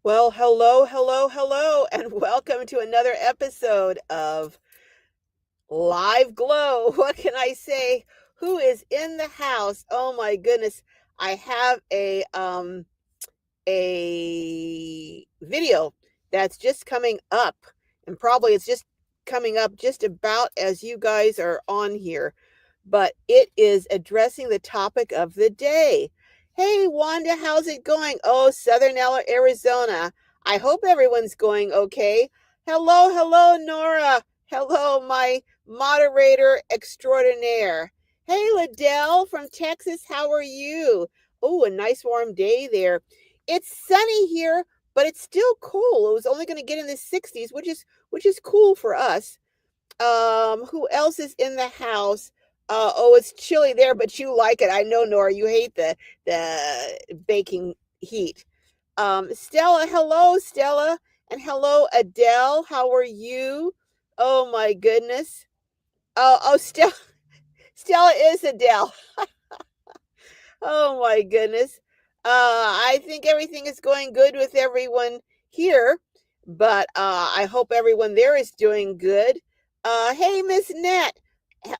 Well, hello, hello, hello, and welcome to another episode of Live Glow. What can I say? Who is in the house? Oh my goodness. I have a video that's just coming up, and probably it's just coming up just about as you guys are on here, but it is addressing the topic of the day. Hey, Wanda, how's it going? Oh, Southern Arizona. I hope everyone's going okay. Hello, hello, Nora. Hello, my moderator extraordinaire. Hey, Liddell from Texas, how are you? Oh, a nice warm day there. It's sunny here, but it's still cool. It was only going to get in the 60s, which is cool for us. Who else is in the house? Oh, it's chilly there, but you like it. I know, Nora, you hate the baking heat. Stella, hello, Stella, and hello, Adele. How are you? Oh my goodness. Oh, Stella, Stella is Adele. Oh my goodness. I think everything is going good with everyone here, but I hope everyone there is doing good. Hey, Miss Net.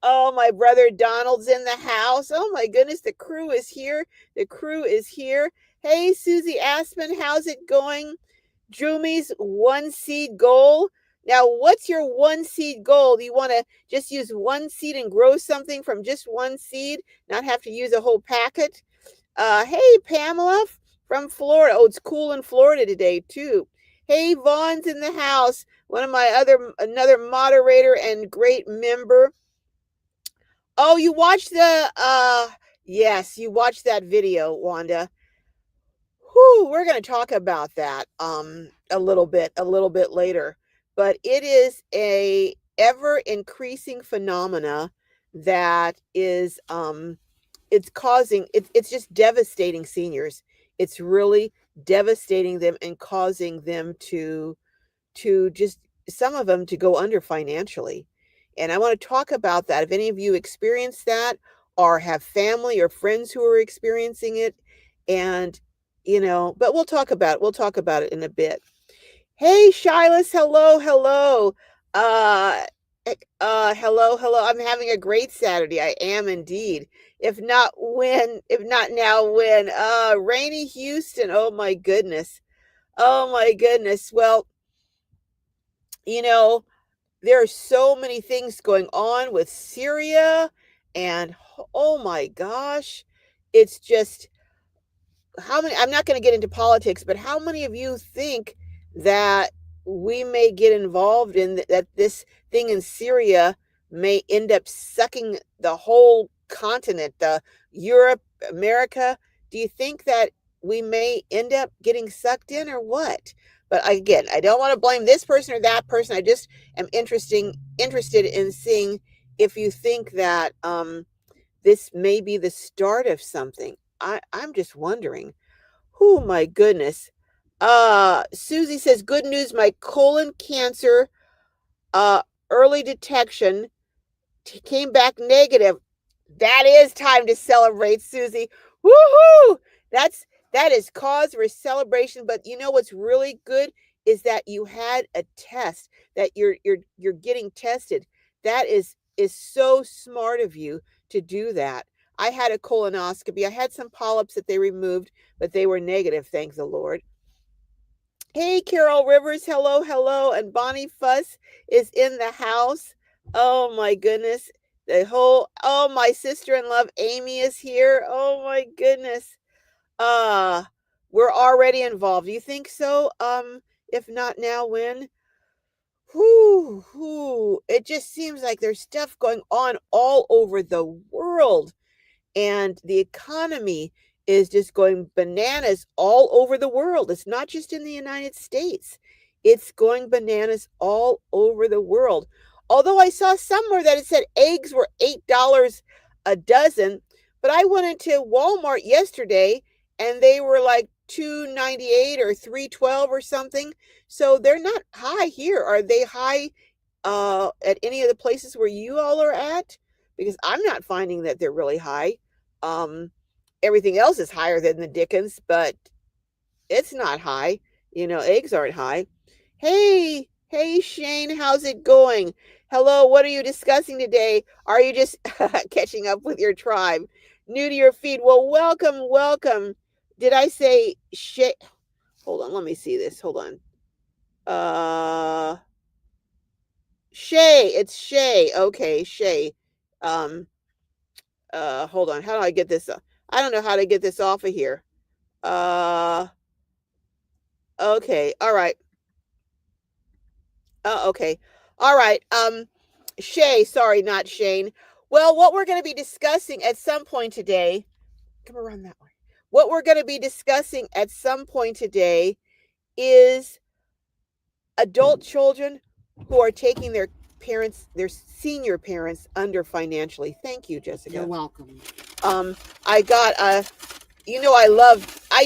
Oh, my brother Donald's in the house. Oh my goodness, the crew is here. The crew is here. Hey, Susie Aspen, how's it going? Drewmy's one seed goal. Now, what's your one seed goal? Do you want to just use one seed and grow something from just one seed, not have to use a whole packet? Hey, Pamela from Florida. Oh, it's cool in Florida today, too. Hey, Vaughn's in the house. Another moderator and great member. Oh, you watched yes, you watched that video, Wanda. Whew, we're going to talk about that a little bit later. But it is a ever increasing phenomena that is it's just devastating seniors. It's really devastating them and causing them to just some of them to go under financially. And I want to talk about that. If any of you experience that or have family or friends who are experiencing it, and but we'll talk about it in a bit. Hey, Shilas, hello, hello. Uh hello, hello. I'm having a great Saturday. I am indeed. If not now, when? Rainy Houston. Oh my goodness. Oh my goodness. Well, you know, there are so many things going on with Syria, and oh my gosh, it's just how many I'm not going to get into politics, but how many of you think that we may get involved in that this thing in Syria may end up sucking the whole continent, the Europe, America? Do you think that we may end up getting sucked in or what? But again, I don't want to blame this person or that person. I just am interested in seeing if you think that this may be the start of something. I'm just wondering. Oh my goodness. Susie says, good news, my colon cancer uh early detection came back negative. That is time to celebrate, Susie. Woohoo! That is cause for celebration. But you know what's really good is that you had a test, that you're getting tested. That is so smart of you to do that. I had a colonoscopy. I had some polyps that they removed, but they were negative, thank the Lord. Hey, Carol Rivers, hello, hello. And Bonnie Fuss is in the house. Oh my goodness. Oh, my sister in love, Amy, is here. Oh my goodness. Uh, we're already involved. You think so? If not now, when? Whoo, whoo. It just seems like there's stuff going on all over the world, and the economy is just going bananas all over the world. It's not just in the United States. It's going bananas all over the world. Although I saw somewhere that it said eggs were $8 a dozen, but I went into Walmart yesterday and they were like 2.98 or 3.12 or something. So they're not high here. Are they high at any of the places where you all are at? Because I'm not finding that they're really high. Um, Everything else is higher than the Dickens, but it's not high. Eggs aren't high. Hey, Shane, how's it going? Hello, what are you discussing today? Are you just catching up with your tribe? New to your feed? Well, welcome. Did I say Shay? Hold on, let me see this. Hold on. Uh, Shay, it's Shay. Okay, Shay. Um, hold on. How do I get this? I don't know how to get this off of here. Uh, okay, all right. Okay. All right. Shay, sorry, not Shane. Well, what we're going to be discussing at some point today, come around that way. What we're going to be discussing at some point today is adult children who are taking their senior parents under financially. Thank you, Jessica. You're welcome. I got I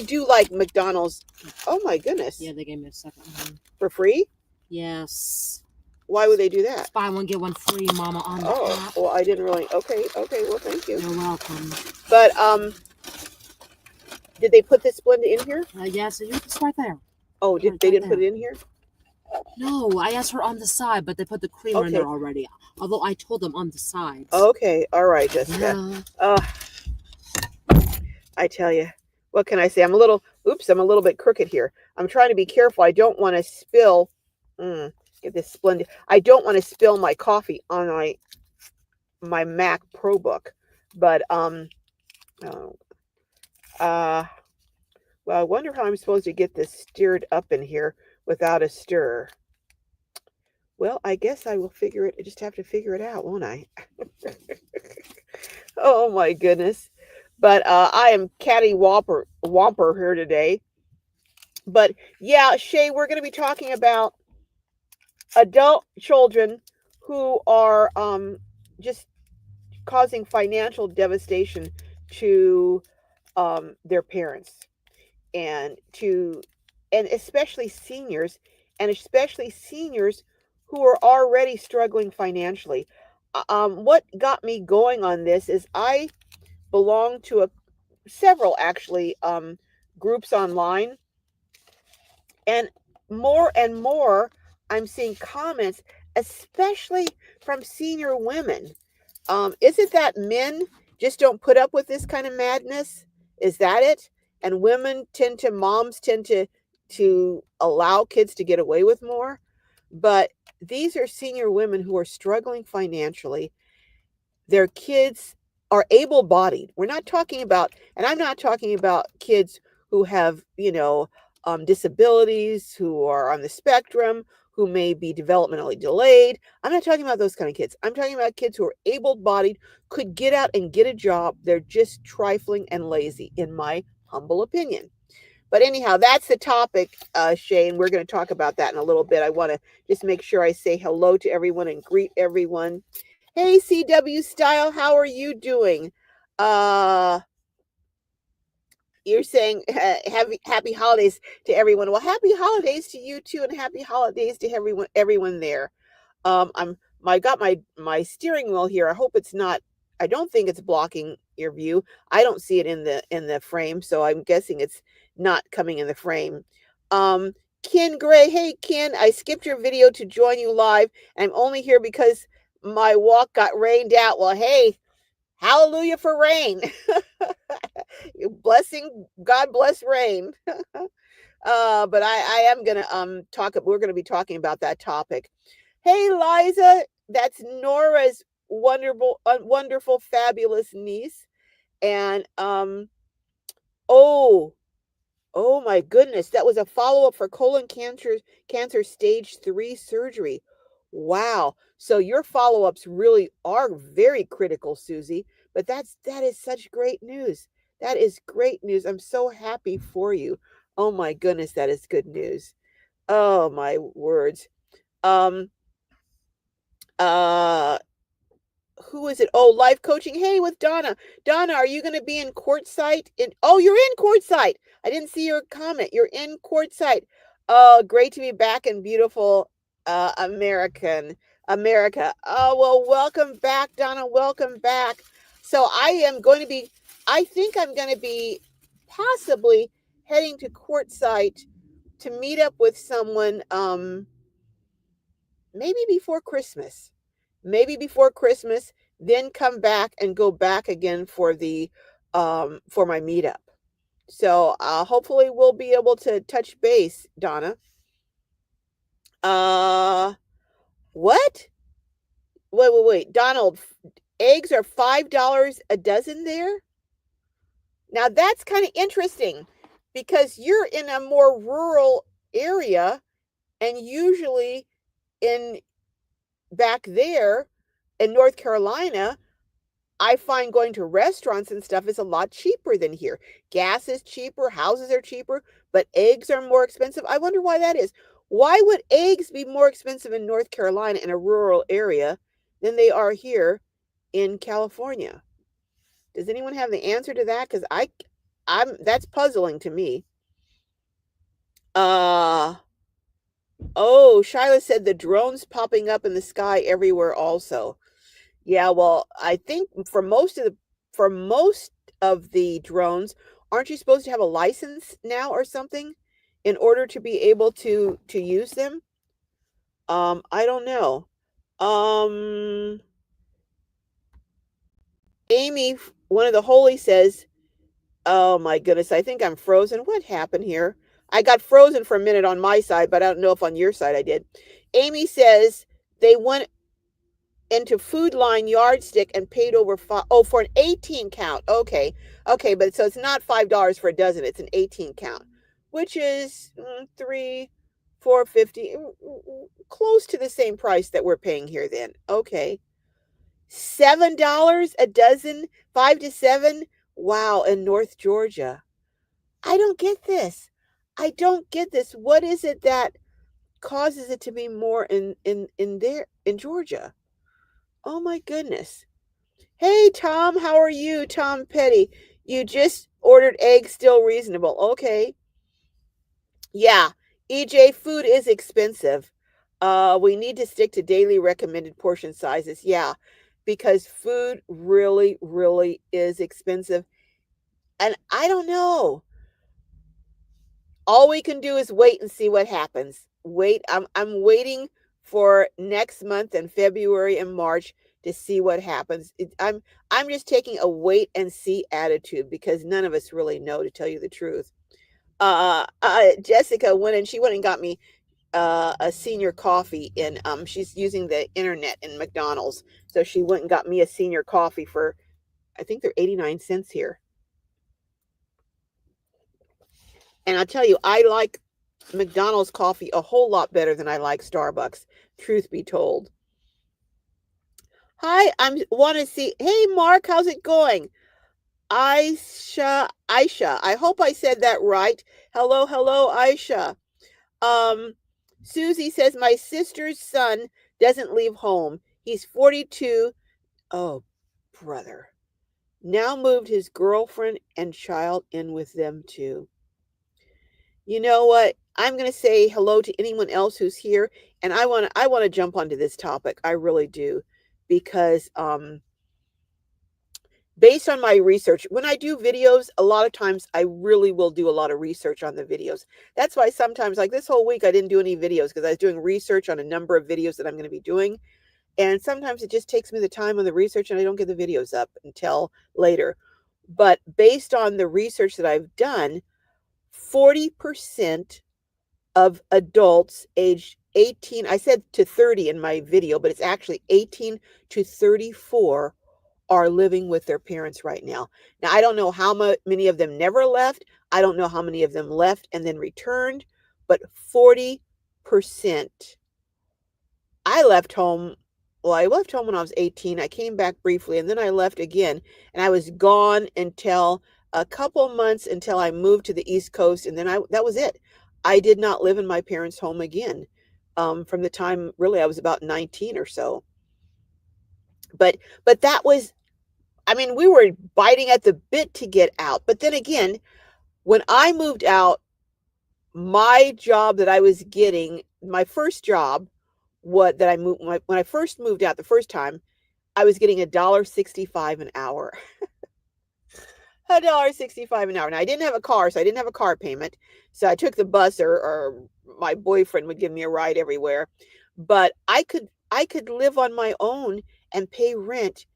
do like McDonald's. Oh my goodness. Yeah, they gave me a second one. For free? Yes. Why would they do that? It's buy one, get one free, Mama, on the app. Well, I didn't really. Okay, well, thank you. You're welcome. But, did they put this blend in here? Yes, it's right there. Oh, they didn't put it in here? No, I asked her on the side, but they put the creamer in there already. Although I told them on the sides. Okay, all right, Jessica. Yeah. I tell you, what can I say? I'm a little bit crooked here. I'm trying to be careful. I don't want to spill. Get this splendid. I don't want to spill my coffee on my Mac ProBook, but well, I wonder how I'm supposed to get this stirred up in here without a stir. Well, I guess I will I just have to figure it out, won't I? Oh my goodness. But I am catty whomper here today. But yeah, Shay, we're going to be talking about adult children who are just causing financial devastation to their parents and especially seniors, who are already struggling financially. What got me going on this is I belong to several actually groups online, and more I'm seeing comments, especially from senior women. Is it that men just don't put up with this kind of madness? Is that it? And moms tend to allow kids to get away with more? But these are senior women who are struggling financially. Their kids are able-bodied. I'm not talking about kids who have, disabilities, who are on the spectrum, who may be developmentally delayed. I'm not talking about those kind of kids. I'm talking about kids who are able-bodied, could get out and get a job. They're just trifling and lazy, in my humble opinion. But anyhow, that's the topic, Shane. We're going to talk about that in a little bit. I want to just make sure I say hello to everyone and greet everyone. Hey, CW Style, how are you doing? You're saying happy holidays to everyone. Well, happy holidays to you too, and happy holidays to everyone there. I got my steering wheel here. I don't think it's blocking your view. I don't see it in the frame, so I'm guessing it's not coming in the frame. Ken Gray, hey Ken, I skipped your video to join you live. I'm only here because my walk got rained out. Well, hey, hallelujah for rain. God bless rain. But I am gonna we're gonna be talking about that topic. Hey Liza, that's Nora's wonderful, fabulous niece. And oh my goodness, that was a follow-up for colon cancer stage 3 surgery. Wow. So your follow-ups really are very critical, Susie, but that is such great news. That is great news. I'm so happy for you. Oh my goodness, that is good news. Oh my words. Um uh who is it? Oh, life coaching. Hey, with Donna. Donna, are you going to be in Quartzsite? You're in Quartzsite. I didn't see your comment. You're in Quartzsite. Oh, great to be back in beautiful America. Oh, well, welcome back, Donna. Welcome back. So I think I'm going to be possibly heading to Quartzsite to meet up with someone, maybe before Christmas. Maybe before Christmas, then come back and go back again for my meetup. So hopefully we'll be able to touch base, Donna. Uh, what? Wait. Donald, eggs are $5 a dozen there? Now that's kind of interesting because you're in a more rural area, and usually in back there in North Carolina, I find going to restaurants and stuff is a lot cheaper than here. Gas is cheaper, houses are cheaper, but eggs are more expensive. I wonder why that is. Why would eggs be more expensive in North Carolina in a rural area than they are here in California? Does anyone have the answer to that? Because I'm that's puzzling to me. Uh oh, Shyla said the drones popping up in the sky everywhere also. Yeah, well, I think for most of the drones, aren't you supposed to have a license now or something in order to be able to use them? I don't know. Um, Amy, one of the holy says, "Oh my goodness, I think I'm frozen. What happened here? I got frozen for a minute on my side, but I don't know if on your side I did." Amy says they went into Food Line yardstick and paid over for an 18 count. Okay, but so it's not $5 for a dozen, it's an 18 count, which is 4.50, close to the same price that we're paying here then. Okay. $7 a dozen, 5 to 7. Wow, in North Georgia. I don't get this. I don't get this. What is it that causes it to be more in Georgia? Oh my goodness. Hey Tom, how are you? Tom Petty. You just ordered eggs, still reasonable. Okay. Yeah. EJ, food is expensive. We need to stick to daily recommended portion sizes. Yeah, because food really, really is expensive. And I don't know. All we can do is wait and see what happens. Wait, I'm waiting for next month and February and March to see what happens. I'm just taking a wait and see attitude because none of us really know, to tell you the truth. Jessica went and got me a senior coffee, and she's using the internet in McDonald's, so she went and got me a senior coffee for, I think they're 89 cents here. And I'll tell you, I like McDonald's coffee a whole lot better than I like Starbucks, truth be told. Hi, I want to see. Hey, Mark, how's it going? Aisha, I hope I said that right. Hello, Aisha. Um, Susie says my sister's son doesn't leave home. He's 42. Oh, brother. Now moved his girlfriend and child in with them too. You know what? I'm going to say hello to anyone else who's here, and I want to jump onto this topic. I really do, because based on my research, when I do videos, a lot of times I really will do a lot of research on the videos. That's why sometimes, like this whole week, I didn't do any videos because I was doing research on a number of videos that I'm going to be doing. And sometimes it just takes me the time on the research and I don't get the videos up until later. But based on the research that I've done, 40% of adults aged 18, I said to 30 in my video, but it's actually 18 to 34 are living with their parents right now. Now, I don't know how many of them never left. I don't know how many of them left and then returned, but 40%. I left home. Well, I left home when I was 18. I came back briefly and then I left again. And I was gone until a couple months until I moved to the East Coast. And then that was it. I did not live in my parents' home again from the time really I was about 19 or so. But that was, I mean, we were biting at the bit to get out. But then again, when I moved out, my job that I was getting, my first job, when I first moved out the first time, I was getting $1.65 an hour. $1.65 an hour. Now I didn't have a car, so I didn't have a car payment. So I took the bus, or my boyfriend would give me a ride everywhere. But I could live on my own and pay rent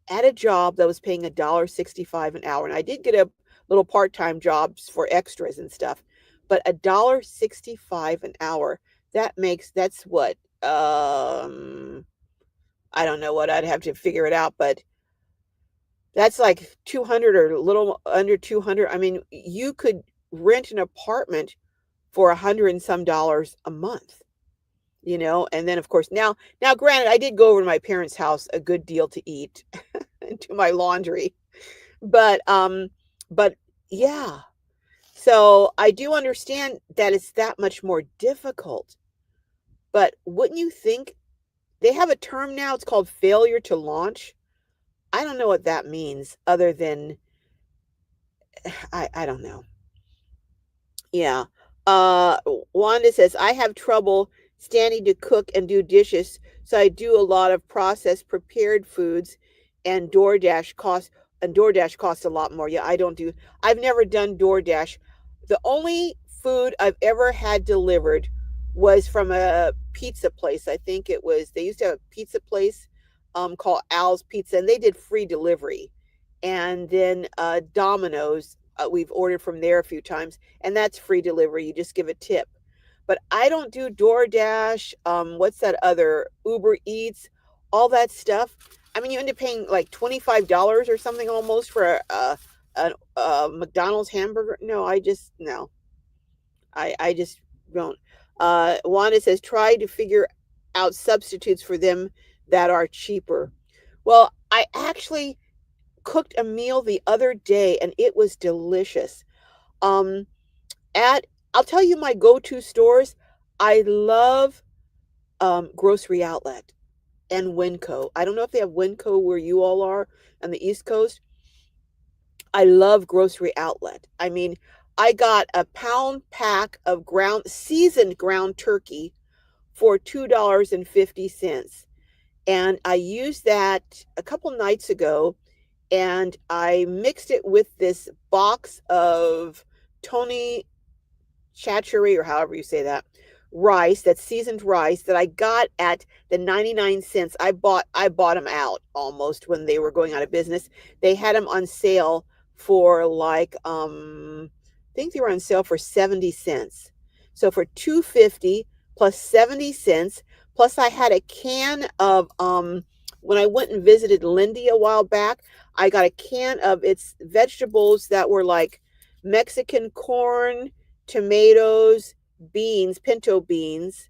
at a job that was paying $1.65 an hour. And I did get a little part-time jobs for extras and stuff. But $1.65 an hour, that's what, I don't know what, I'd have to figure it out, but that's like 200 or a little under 200. I mean, you could rent an apartment for 100 and some dollars a month, and then of course now granted, I did go over to my parents' house a good deal to eat and do my laundry. But yeah. So I do understand that it's that much more difficult. But wouldn't you think they have a term now, it's called failure to launch? I don't know what that means other than I don't know. Yeah. Wanda says, I have trouble standing to cook and do dishes, so I do a lot of processed prepared foods, and DoorDash costs a lot more. Yeah, I've never done DoorDash. The only food I've ever had delivered was from a pizza place. I think they used to have a pizza place called Al's Pizza, and they did free delivery. And then Domino's, we've ordered from there a few times, and that's free delivery. You just give a tip. But I don't do DoorDash. What's that other, Uber Eats, all that stuff. I mean, you end up paying like $25 or something almost for a McDonald's hamburger. No, no. I just don't. Wanda says, try to figure out substitutes for them that are cheaper. Well, I actually cooked a meal the other day and it was delicious. Um, at I'll tell you my go-to stores. I love Grocery Outlet and Winco. I don't know if they have Winco where you all are on the East Coast. I love Grocery Outlet. I mean, I got a pound pack of seasoned ground turkey for $2.50. And I used that a couple nights ago, and I mixed it with this box of Tony Chachery, or however you say that, rice, that seasoned rice that I got at the 99 cents. I bought them out almost when they were going out of business. They had them on sale for like I think they were on sale for 70 cents. So for 2.50 plus 70 cents, plus I had a can of when I went and visited Lindy a while back, I got a can of its vegetables that were like Mexican corn, tomatoes, beans, pinto beans.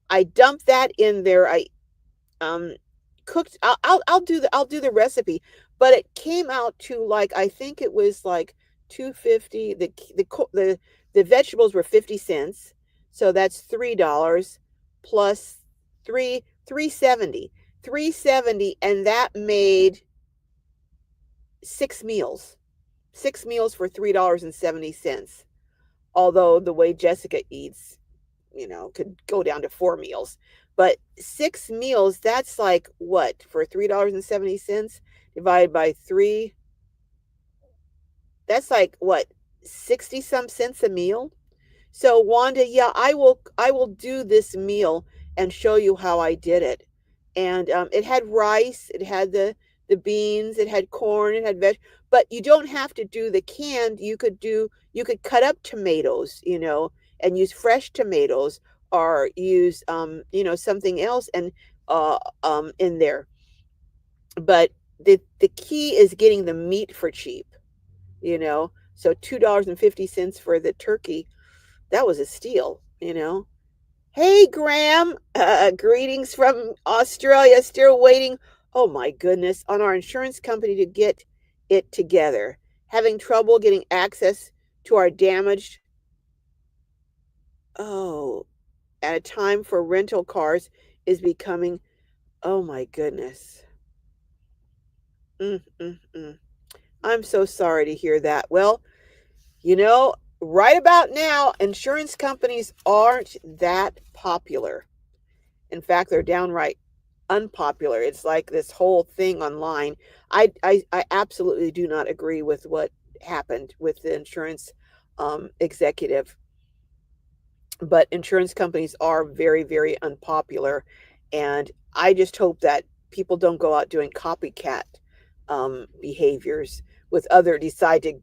I dumped that in there. I um cooked. I'll do the recipe, but it came out to like, I think it was like 2.50. The vegetables were 50 cents, so that's $3 plus 3.70, 3.70, and that made six meals for $3.70. Although the way Jessica eats, could go down to 4 meals. But 6 meals, that's like what, for $3.70 divided by three, that's like what, 60 some cents a meal? So Wanda, yeah, I will do this meal and show you how I did it. And it had rice, it had the beans, it had corn, it had but you don't have to do the canned. You could cut up tomatoes, and use fresh tomatoes, or use something else and in there. But the key is getting the meat for cheap, So $2.50 for the turkey, that was a steal. Hey, Graham, greetings from Australia. Still waiting, oh my goodness, on our insurance company to get it together. Having trouble getting access to our damaged, oh, at a time for rental cars is becoming, oh my goodness. Mm, mm, mm. I'm so sorry to hear that. Well, right about now, insurance companies aren't that popular. In fact, they're downright unpopular. It's like this whole thing online. I absolutely do not agree with what happened with the insurance executive, but insurance companies are very, very unpopular. And I just hope that people don't go out doing copycat behaviors with other, decide to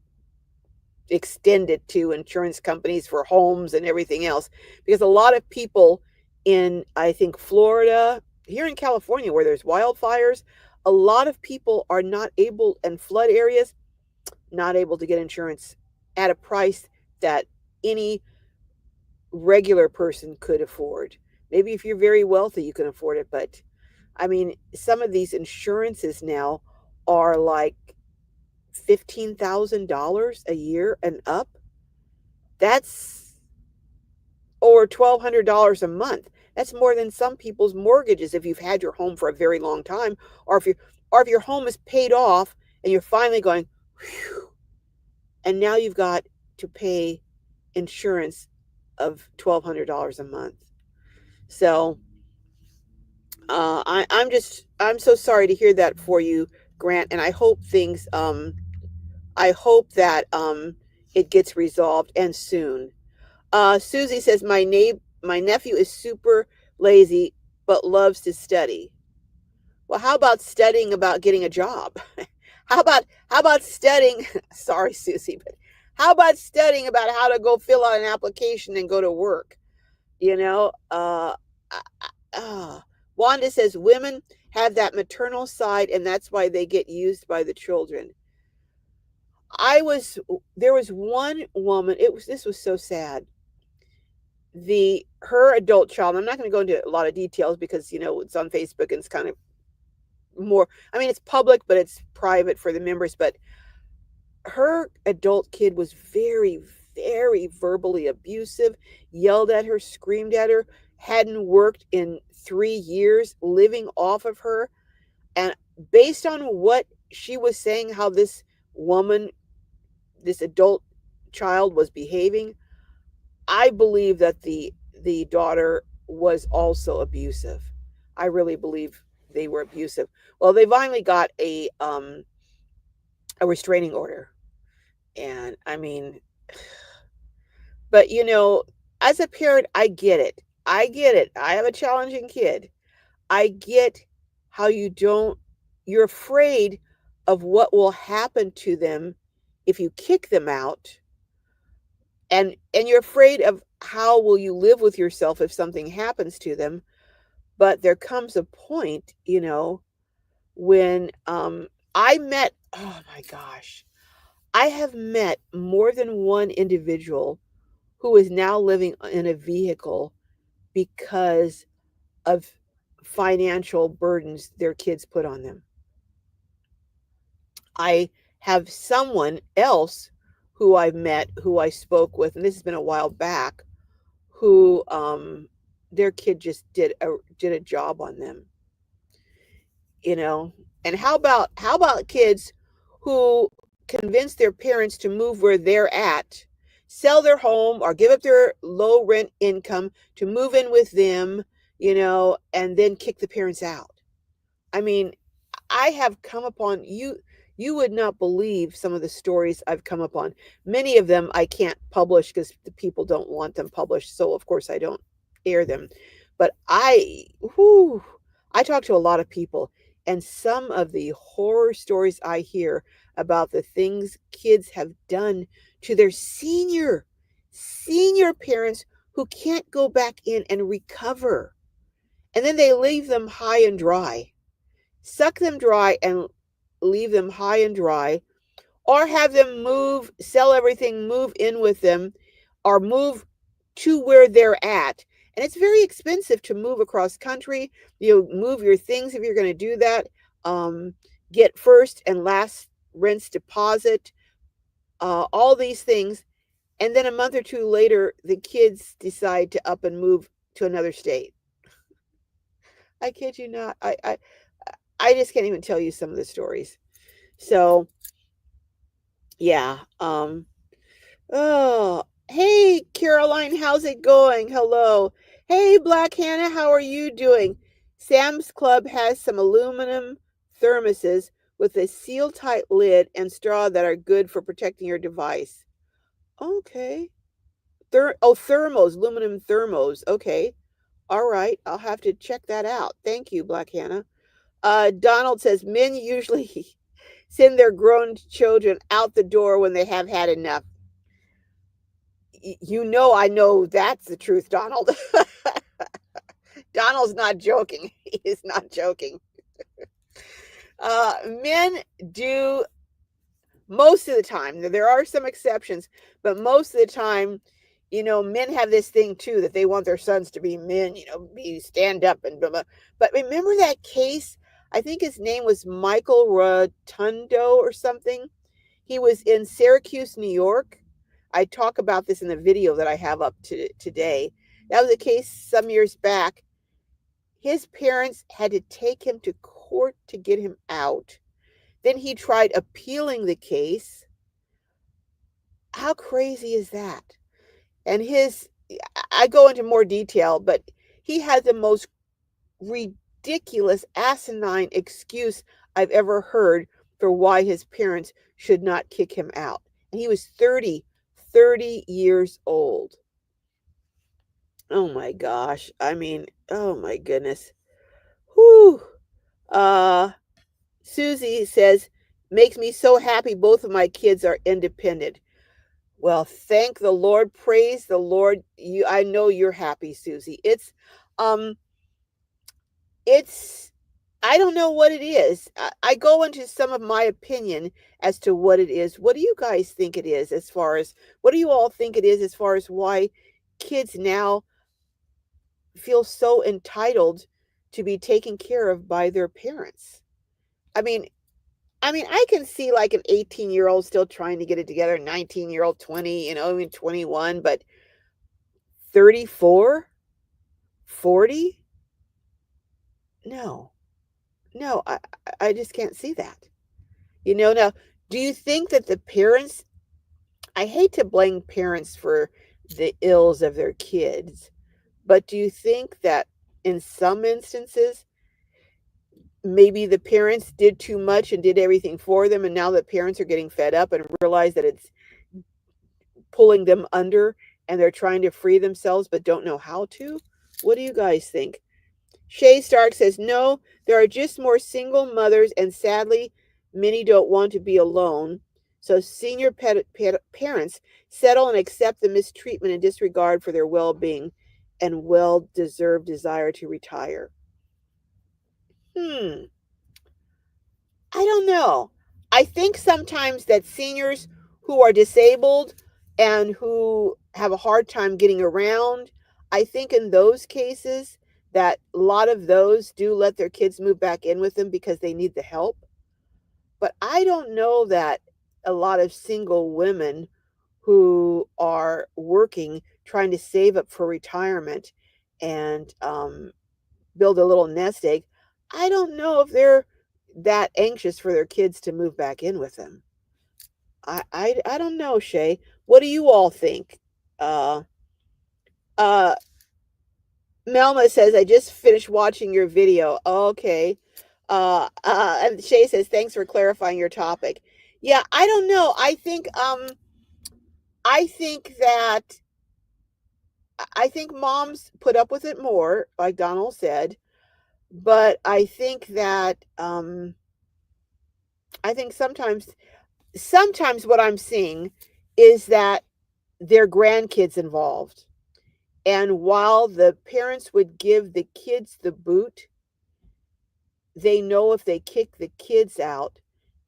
extend it to insurance companies for homes and everything else. Because a lot of people in, I think, Florida, here in California, where there's wildfires, a lot of people are not able, and flood areas, not able to get insurance at a price that any regular person could afford. Maybe if you're very wealthy, you can afford it. But I mean, some of these insurances now are like $15,000 a year and up. That's or $1,200 a month. That's more than some people's mortgages if you've had your home for a very long time, or if your home is paid off and you're finally going, whew, and now you've got to pay insurance of $1,200 a month. So I'm so sorry to hear that for you, Grant, and I hope that it gets resolved and soon. Susie says my nephew is super lazy but loves to study. Well, how about studying about getting a job? How about studying? Sorry, Susie, but how about studying about how to go fill out an application and go to work? You know, uh, Wanda says women have that maternal side, and that's why they get used by the children. I was There was one woman. This was so sad. The Her adult child. I'm not going to go into a lot of details because it's on Facebook and it's kind of more. I mean, it's public, but it's private for the members. But her adult kid was very, very verbally abusive. Yelled at her, screamed at her. Hadn't worked in 3 years, living off of her. And based on what she was saying, how this woman, this adult child was behaving, I believe that the daughter was also abusive. I really believe they were abusive. Well, they finally got a restraining order. And I mean, but as a parent, I get it. I get it. I have a challenging kid. I get how you're afraid of what will happen to them if you kick them out, and you're afraid of how will you live with yourself if something happens to them. But there comes a point, when I met, oh my gosh, I have met more than one individual who is now living in a vehicle because of financial burdens their kids put on them. I have someone else who I've met, who I spoke with, and this has been a while back, who their kid just did a job on them, you know. And how about kids who convince their parents to move where they're at, sell their home or give up their low rent income to move in with them, and then kick the parents out. I mean, I have come upon you would not believe some of the stories I've come upon. Many of them I can't publish because the people don't want them published, so of course I don't air them. But I talk to a lot of people, and some of the horror stories I hear about the things kids have done to their senior parents who can't go back in and recover. And then they leave them high and dry, suck them dry and leave them high and dry, or have them move, sell everything, move in with them, or move to where they're at. And it's very expensive to move across country. Move your things if you're going to do that. Get first and last rents deposit, all these things. And then a month or two later, the kids decide to up and move to another state. I kid you not. I just can't even tell you some of the stories. So yeah. Oh, hey Caroline, how's it going? Hello. Hey Black Hannah, how are you doing? Sam's Club has some aluminum thermoses with a seal tight lid and straw that are good for protecting your device. Okay. Thermos, aluminum thermos. Okay. All right. I'll have to check that out. Thank you, Black Hannah. Donald says men usually send their grown children out the door when they have had enough. I know that's the truth, Donald. Donald's not joking. He is not joking. Men do most of the time. There are some exceptions, but most of the time, men have this thing too that they want their sons to be men, be stand up and blah, blah. But remember that case? I think his name was Michael Rotundo or something. He was in Syracuse, New York. I talk about this in the video that I have up today. That was a case some years back. His parents had to take him to court to get him out. Then he tried appealing the case. How crazy is that? And I go into more detail, but he had the most ridiculous, asinine excuse I've ever heard for why his parents should not kick him out. And he was 30 years old. Oh my gosh. I mean, oh my goodness. Whew. Uh, Susie says, makes me so happy both of my kids are independent. Well, thank the Lord. Praise the Lord. I know you're happy, Susie. Um, it's, I don't know what it is. I go into some of my opinion as to what it is. What do you guys think it is what do you all think it is as far as why kids now feel so entitled to be taken care of by their parents? I mean, I can see like an 18-year-old still trying to get it together, 19-year-old, 20, even 21, but 34, 40? No. No, I just can't see that. Now, do you think that the parents, I hate to blame parents for the ills of their kids, but do you think that in some instances, maybe the parents did too much and did everything for them, and now the parents are getting fed up and realize that it's pulling them under and they're trying to free themselves but don't know how to? What do you guys think? Shay Stark says, no, there are just more single mothers, and sadly, many don't want to be alone. So senior parents settle and accept the mistreatment and disregard for their well being and well deserved desire to retire. Hmm. I don't know. I think sometimes that seniors who are disabled and who have a hard time getting around, I think in those cases that a lot of those do let their kids move back in with them because they need the help. But I don't know that a lot of single women who are working, trying to save up for retirement and build a little nest egg, I don't know if they're that anxious for their kids to move back in with them. I don't know, Shay. What do you all think? Uh, uh, Melma says, I just finished watching your video. Okay. And Shay says, thanks for clarifying your topic. Yeah, I don't know. I think I think moms put up with it more, like Donald said, but I think sometimes what I'm seeing is that their grandkids involved. And while the parents would give the kids the boot, they know if they kick the kids out,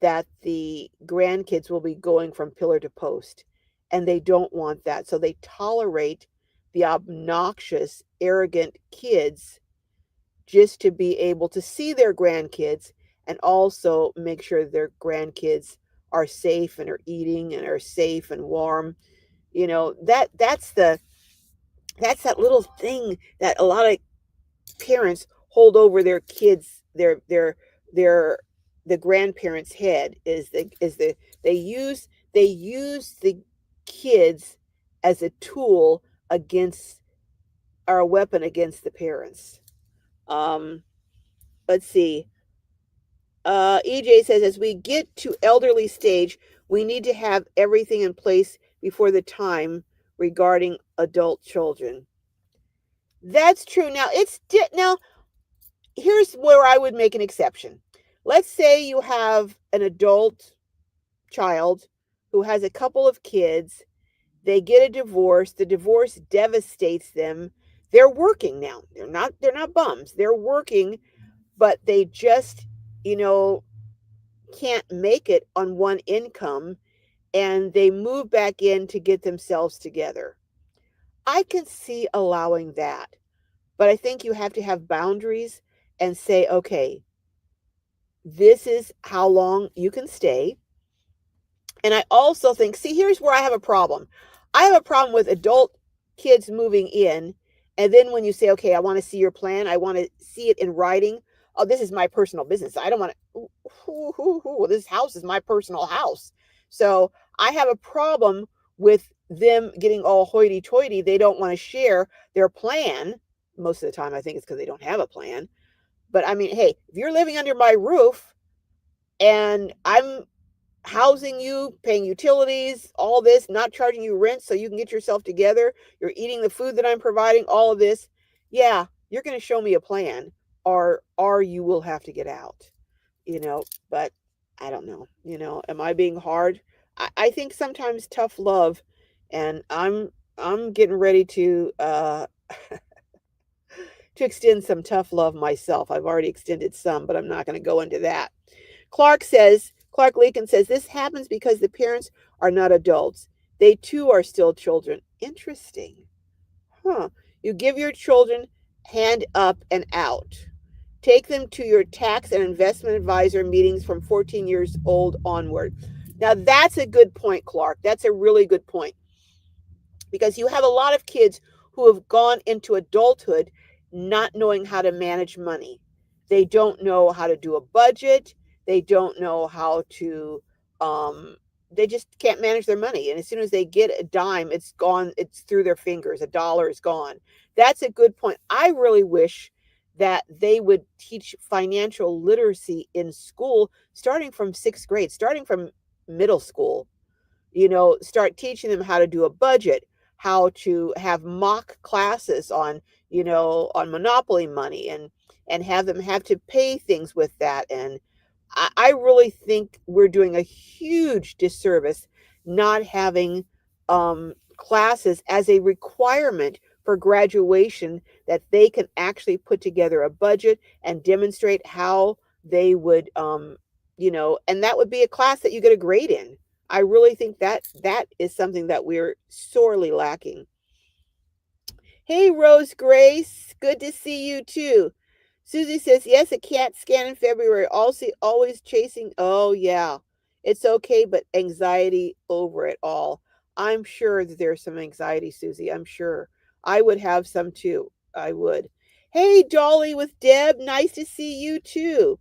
that the grandkids will be going from pillar to post. And they don't want that. So they tolerate the obnoxious, arrogant kids just to be able to see their grandkids and also make sure their grandkids are safe and are eating and are safe and warm. That's that little thing that a lot of parents hold over their kids, their the grandparents' head is the they use the kids as a tool against or a weapon against the parents. let's see. EJ says, as we get to elderly stage, we need to have everything in place before the time regarding adult children. That's true. Now now here's where I would make an exception. Let's say you have an adult child who has a couple of kids. They get a divorce. The divorce devastates them. They're working now. They're not bums. They're working, but they just, you know, can't make it on one income, and they move back in to get themselves together. I can see allowing that, but I think you have to have boundaries and say, okay, this is how long you can stay. And I also think, see, here's where I have a problem. I have a problem with adult kids moving in. And then when you say, okay, I want to see your plan, I want to see it in writing. Oh, this is my personal business. I don't want to, this house is my personal house. So I have a problem with them getting all hoity toity. They don't want to share their plan. Most of the time, I think it's because they don't have a plan. But I mean, hey, if you're living under my roof and I'm housing you, paying utilities, all this, not charging you rent so you can get yourself together. You're eating the food that I'm providing, all of this. Yeah, you're going to show me a plan, or you will have to get out, but I don't know, am I being hard? I think sometimes tough love, and I'm getting ready to extend some tough love myself. I've already extended some, but I'm not going to go into that. Clark Leakin says, this happens because the parents are not adults. They too are still children. Interesting. Huh. You give your children hand up and out. Take them to your tax and investment advisor meetings from 14 years old onward. Now, that's a good point, Clark. That's a really good point, because you have a lot of kids who have gone into adulthood not knowing how to manage money. They don't know how to do a budget. They don't know how to, they just can't manage their money. And as soon as they get a dime, it's gone, it's through their fingers. A dollar is gone. That's a good point. I really wish that they would teach financial literacy in school, starting from sixth grade, starting from middle school. Start teaching them how to do a budget, how to have mock classes on, on monopoly money, and have them have to pay things with that. And I really think we're doing a huge disservice not having classes as a requirement for graduation, that they can actually put together a budget and demonstrate how they would, and that would be a class that you get a grade in. I really think that is something that we're sorely lacking. Hey, Rose Grace, good to see you too. Susie says, yes, a CAT scan in February. Also, always chasing. Oh, yeah. It's okay, but anxiety over it all. I'm sure that there's some anxiety, Susie. I'm sure. I would have some too. I would. Hey, Dolly with Deb. Nice to see you too.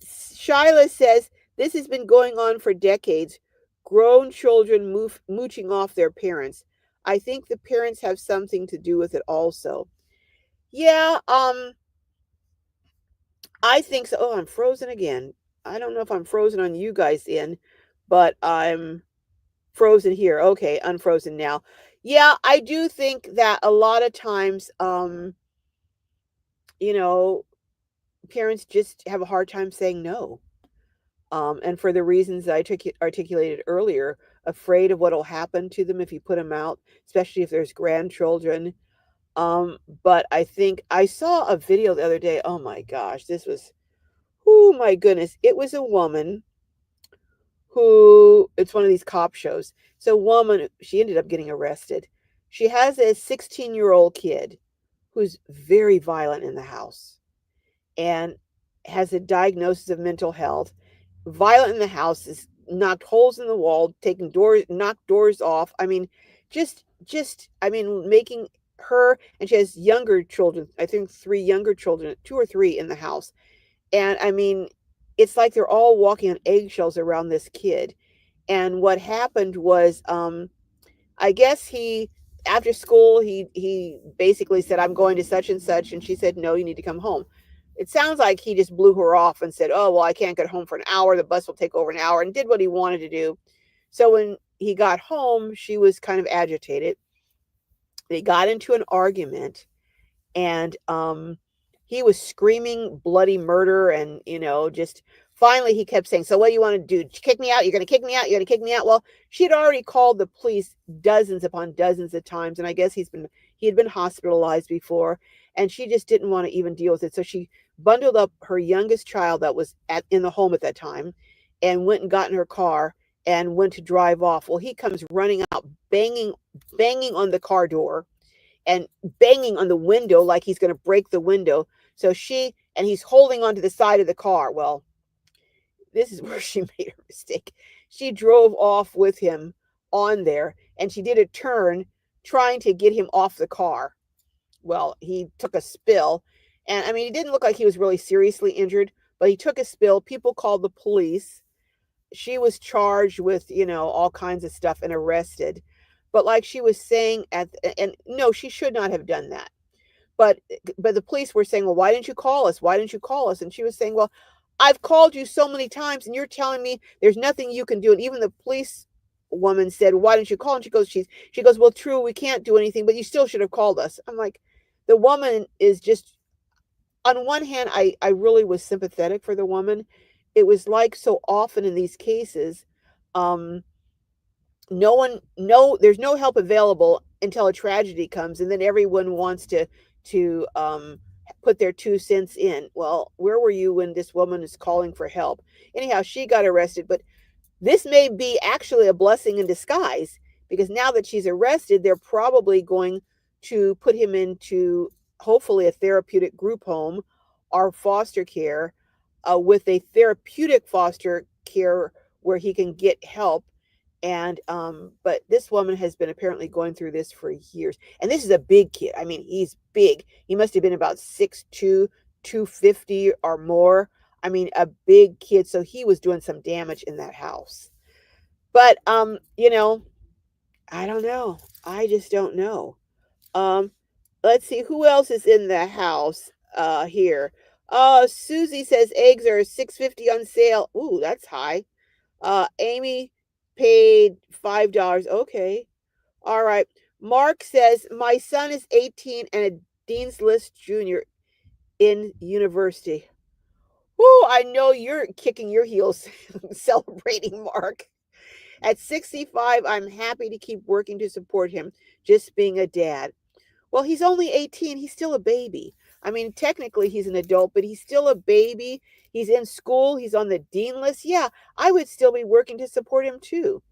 Shyla says, this has been going on for decades. Grown children mooching off their parents. I think the parents have something to do with it also. Yeah, I think so. Oh, I'm frozen again. I don't know if I'm frozen on you guys in, but I'm frozen here. Okay, unfrozen now. Yeah, I do think that a lot of times, you know, parents just have a hard time saying no. And for the reasons that I articulated earlier, afraid of what will happen to them if you put them out, especially if there's grandchildren. But I think I saw a video the other day. Oh my gosh, this was, oh my goodness. It was a woman who, it's one of these cop shows. So, a woman, she ended up getting arrested. She has a 16-year-old kid who's very violent in the house and has a diagnosis of mental health. Violent in the house, is knocked holes in the wall, taking doors, knocked doors off. I mean, I mean, making her, and she has younger children, I think three younger children, two or three in the house. And I mean, it's like they're all walking on eggshells around this kid. And what happened was, I guess after school, he basically said, I'm going to such and such. And she said, no, you need to come home. it sounds like he just blew her off and said, "Oh, well, I can't get home for an hour. The bus will take over an hour," and did what he wanted to do. So when he got home, she was kind of agitated. They got into an argument, and he was screaming bloody murder, and just finally he kept saying, "So what do you want to do? Kick me out? You're going to kick me out? You're going to kick me out?" Well, she had already called the police dozens upon dozens of times, and I guess he had been hospitalized before, and she just didn't want to even deal with it. So she bundled up her youngest child that was in the home at that time, and went and got in her car and went to drive off. Well, he comes running out, banging on the car door and banging on the window like he's going to break the window. So he's holding onto the side of the car. Well, this is where she made her mistake. She drove off with him on there, and she did a turn trying to get him off the car. Well, he took a spill, and I mean, he didn't look like he was really seriously injured, but he took a spill. People called the police. She was charged with, all kinds of stuff and arrested. But like she was saying and no, she should not have done that. But the police were saying, "Well, why didn't you call us? Why didn't you call us?" And she was saying, "Well, I've called you so many times and you're telling me there's nothing you can do." And even the police woman said, "Why didn't you call?" And she goes, "Well, true, we can't do anything, but you still should have called us." I'm like, the woman is just, on one hand, I really was sympathetic for the woman. It was like so often in these cases, um, no one no there's no help available until a tragedy comes, and then everyone wants to put their 2 cents in. Well, where were you when this woman is calling for help? Anyhow, she got arrested, but this may be actually a blessing in disguise, because now that she's arrested, they're probably going to put him into, hopefully, a therapeutic group home or foster care, with a therapeutic foster care where he can get help. And but this woman has been apparently going through this for years. And this is a big kid. I mean, he's big. He must have been about 6'2", 250 or more. I mean, a big kid. So he was doing some damage in that house. But I don't know. I just don't know. Um, let's see who else is in the house here. Susie says eggs are 6.50 on sale. Ooh, that's high. Amy paid $5. Okay. All right. Mark says my son is 18 and a Dean's List junior in university. Ooh, I know you're kicking your heels celebrating, Mark. At 65, I'm happy to keep working to support him, just being a dad. Well, he's only 18. He's still a baby. I mean, technically he's an adult, but he's still a baby. He's in school. He's on the dean list. Yeah, I would still be working to support him too.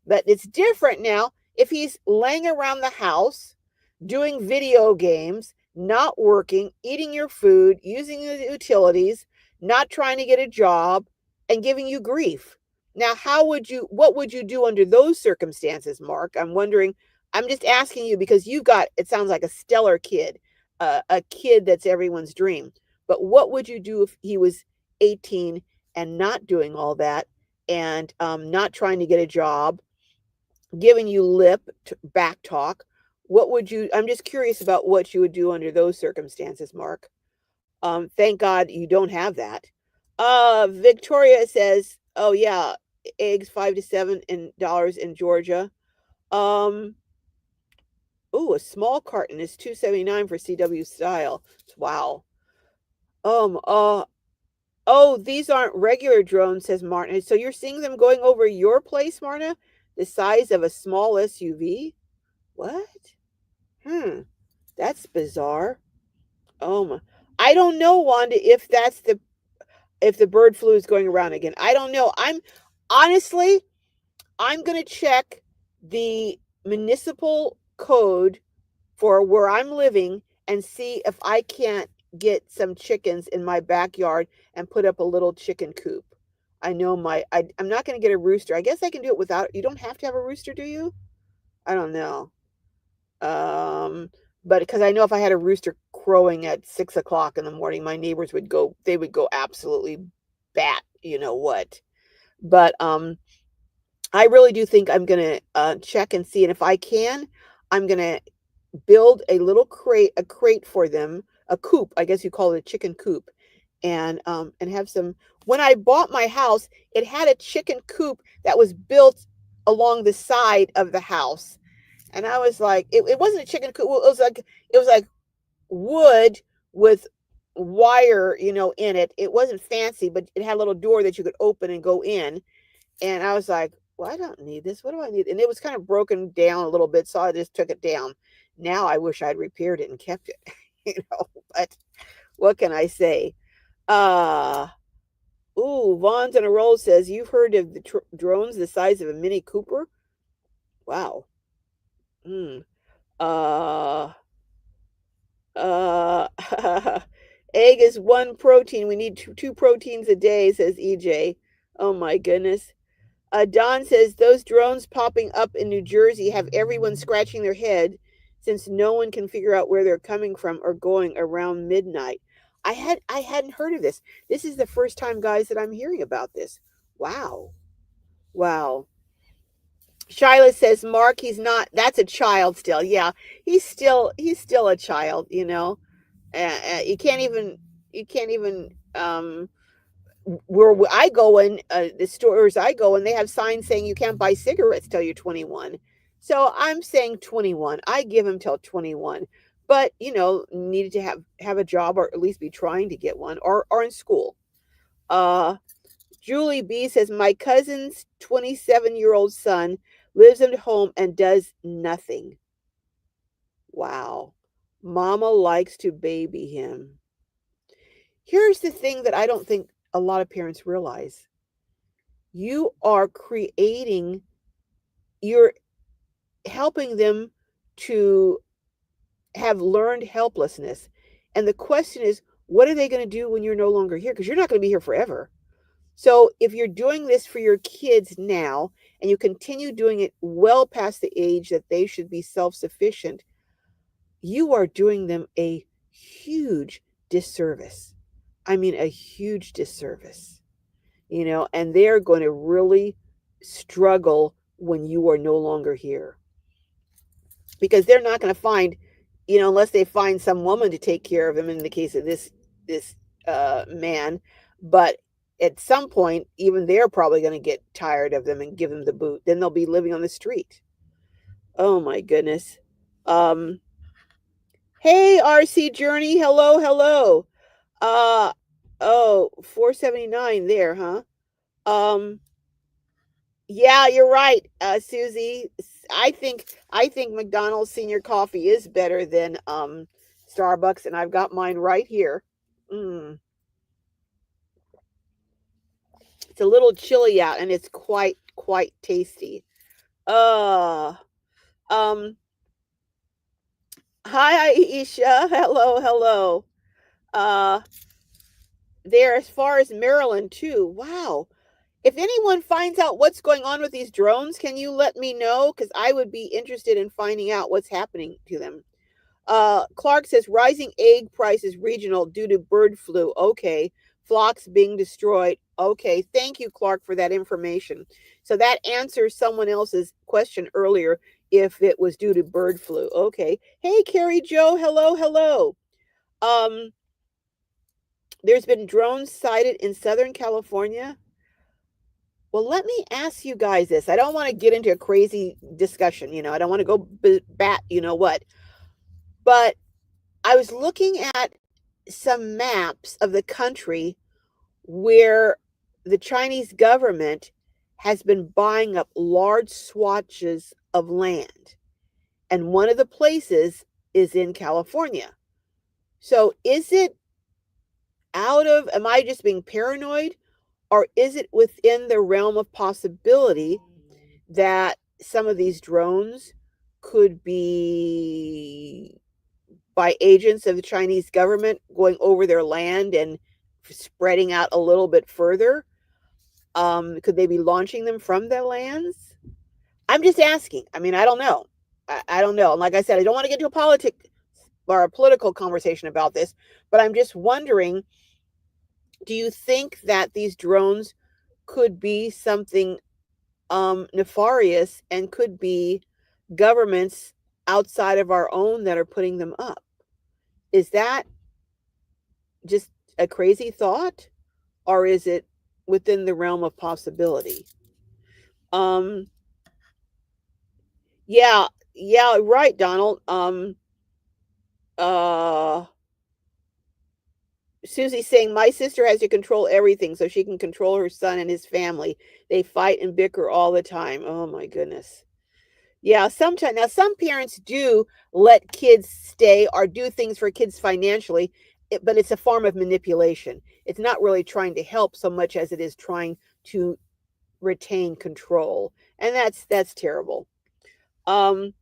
But it's different now if he's laying around the house, doing video games, not working, eating your food, using the utilities, not trying to get a job, and giving you grief. Now, what would you do under those circumstances, Mark? I'm wondering. I'm just asking you because you've got, it sounds like a stellar kid, a kid that's everyone's dream. But what would you do if he was 18 and not doing all that, and not trying to get a job, giving you back talk? What would you, I'm just curious about what you would do under those circumstances, Mark. Thank God you don't have that. Victoria says, oh yeah, eggs $5 to $7 in Georgia. Um, Oh, a small carton is $2.79 for CW style. Wow. Um. Uh. Oh, these aren't regular drones, says Martin. So you're seeing them going over your place, Marta? The size of a small SUV? What? Hmm. That's bizarre. Oh my. I don't know, Wanda, if the bird flu is going around again. I don't know. Honestly, I'm gonna check the municipal code for where I'm living and see if I can't get some chickens in my backyard and put up a little chicken coop. I know I'm not going to get a rooster. I guess I can do it without, you don't have to have a rooster, do you? I don't know. Um, but because I know if I had a rooster crowing at 6 o'clock in the morning, my neighbors they would go absolutely bat, you know what. But I really do think I'm going to check and see. And if I can, I'm going to build a crate for them, a coop, I guess you call it a chicken coop, and have some. When I bought my house, it had a chicken coop that was built along the side of the house, and I was like, it wasn't a chicken coop. It was like wood with wire, in it. It wasn't fancy, but it had a little door that you could open and go in. And I was like, well, I don't need this. What do I need? And it was kind of broken down a little bit, so I just took it down. Now I wish I'd repaired it and kept it, but what can I say? Uh, Vaughn's on a roll says, you've heard of the drones the size of a Mini Cooper? Wow. Hmm. Uh, uh, Egg is one protein. We need two proteins a day, says EJ. Oh my goodness. Don says those drones popping up in New Jersey have everyone scratching their head since no one can figure out where they're coming from or going around midnight. I hadn't heard of this. This is the first time, guys, that I'm hearing about this. Wow. Wow. Shyla says, Mark, he's not, that's a child still. Yeah, he's still a child. You can't even where I go in, the stores I go in, they have signs saying you can't buy cigarettes till you're 21. So I'm saying 21. I give him till 21. But, needed to have a job or at least be trying to get one or in school. Uh Julie B says my cousin's 27-year-old son lives at home and does nothing. Wow. Mama likes to baby him. Here's the thing that I don't think a lot of parents realize. You're helping them to have learned helplessness. And the question is, what are they going to do when you're no longer here? Because you're not going to be here forever. So if you're doing this for your kids now and you continue doing it well past the age that they should be self-sufficient, you are doing them a huge disservice. I mean, a huge disservice, and they're going to really struggle when you are no longer here because they're not going to find, unless they find some woman to take care of them in the case of this man. But at some point, even they're probably going to get tired of them and give them the boot. Then they'll be living on the street. Oh my goodness. Um, hey, RC Journey. Hello, hello. Uh, oh, 479 there, huh? Um, yeah, you're right, Susie. I think McDonald's senior coffee is better than Starbucks, and I've got mine right here. Mm, it's a little chilly out, and it's quite tasty. Uh, um, hi, Aisha. Hello, hello. Uh, there as far as Maryland too. Wow. If anyone finds out what's going on with these drones, can you let me know? Because I would be interested in finding out what's happening to them. Clark says rising egg prices regional due to bird flu. Okay. Flocks being destroyed. Okay. Thank you, Clark, for that information. So that answers someone else's question earlier if it was due to bird flu. Okay. Hey, Carrie Joe. Hello, hello. Um, there's been drones sighted in Southern California. Well, let me ask you guys this. I don't want to get into a crazy discussion, I don't want to go bat, what. But I was looking at some maps of the country where the Chinese government has been buying up large swatches of land. And one of the places is in California. So is it am I just being paranoid? Or is it within the realm of possibility that some of these drones could be by agents of the Chinese government going over their land and spreading out a little bit further? Could they be launching them from their lands? I'm just asking. I mean, I don't know. I don't know. And like I said, I don't want to get into a political conversation about this, but I'm just wondering, do you think that these drones could be something nefarious and could be governments outside of our own that are putting them up? Is that just a crazy thought, or is it within the realm of possibility? Um, yeah, yeah, right, Donald. Uh, Susie's saying my sister has to control everything so she can control her son and his family. They fight and bicker all the time. Oh my goodness. Yeah, sometimes now some parents do let kids stay or do things for kids financially, but it's a form of manipulation. It's not really trying to help so much as it is trying to retain control. And that's terrible. Um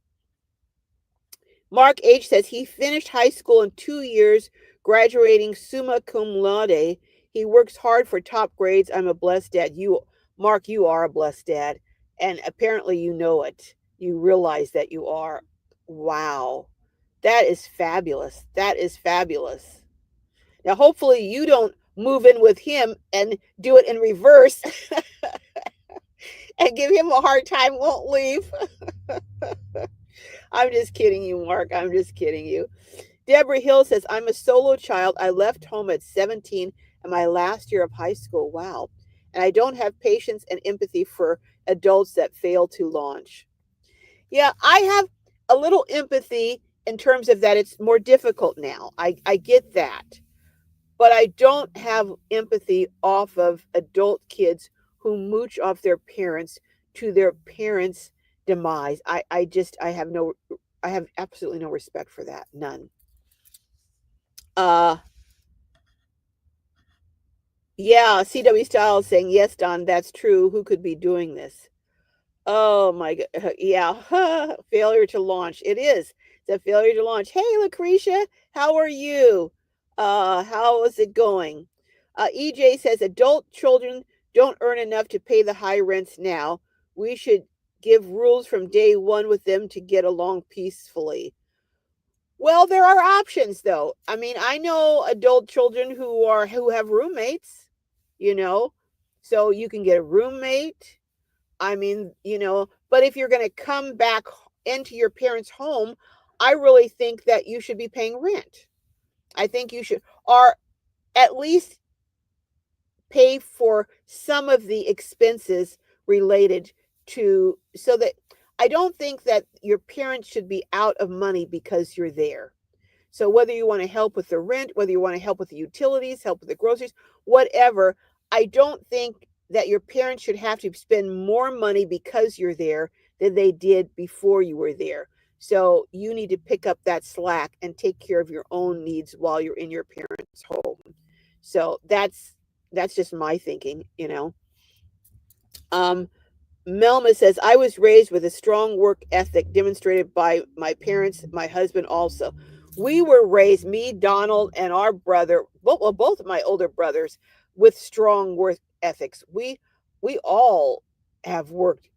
Mark H says he finished high school in 2 years, graduating summa cum laude. He works hard for top grades. I'm a blessed dad. Mark, you are a blessed dad, and apparently you know it. You realize that you are. Wow. That is fabulous. That is fabulous. Now, hopefully you don't move in with him and do it in reverse and give him a hard time, won't leave. I'm just kidding you, Mark. I'm just kidding you. Deborah Hill says, I'm a solo child. I left home at 17 in my last year of high school. Wow. And I don't have patience and empathy for adults that fail to launch. Yeah, I have a little empathy in terms of that it's more difficult now. I get that. But I don't have empathy off of adult kids who mooch off their parents to their parents' demise. I have absolutely no respect for that. None. Uh Yeah, CW Styles saying, yes, Don, that's true. Who could be doing this? Oh my God. Yeah. Failure to launch. It is. It's a failure to launch. Hey, Lucretia, how are you? How is it going? EJ says adult children don't earn enough to pay the high rents now. We should give rules from day one with them to get along peacefully. Well, there are options though. I mean, I know adult children who have roommates, you know. So you can get a roommate. I mean, but if you're going to come back into your parents' home, I really think that you should be paying rent. I think you should, or at least pay for some of the expenses related to, so that I don't think that your parents should be out of money because you're there. So whether you want to help with the rent, whether you want to help with the utilities, help with the groceries, whatever, I don't think that your parents should have to spend more money because you're there than they did before you were there. So you need to pick up that slack and take care of your own needs while you're in your parents' home. So that's just my thinking. Um, Melma says, I was raised with a strong work ethic demonstrated by my parents, my husband also. We were raised, me, Donald, and our brother, both of my older brothers, with strong work ethics. We all have worked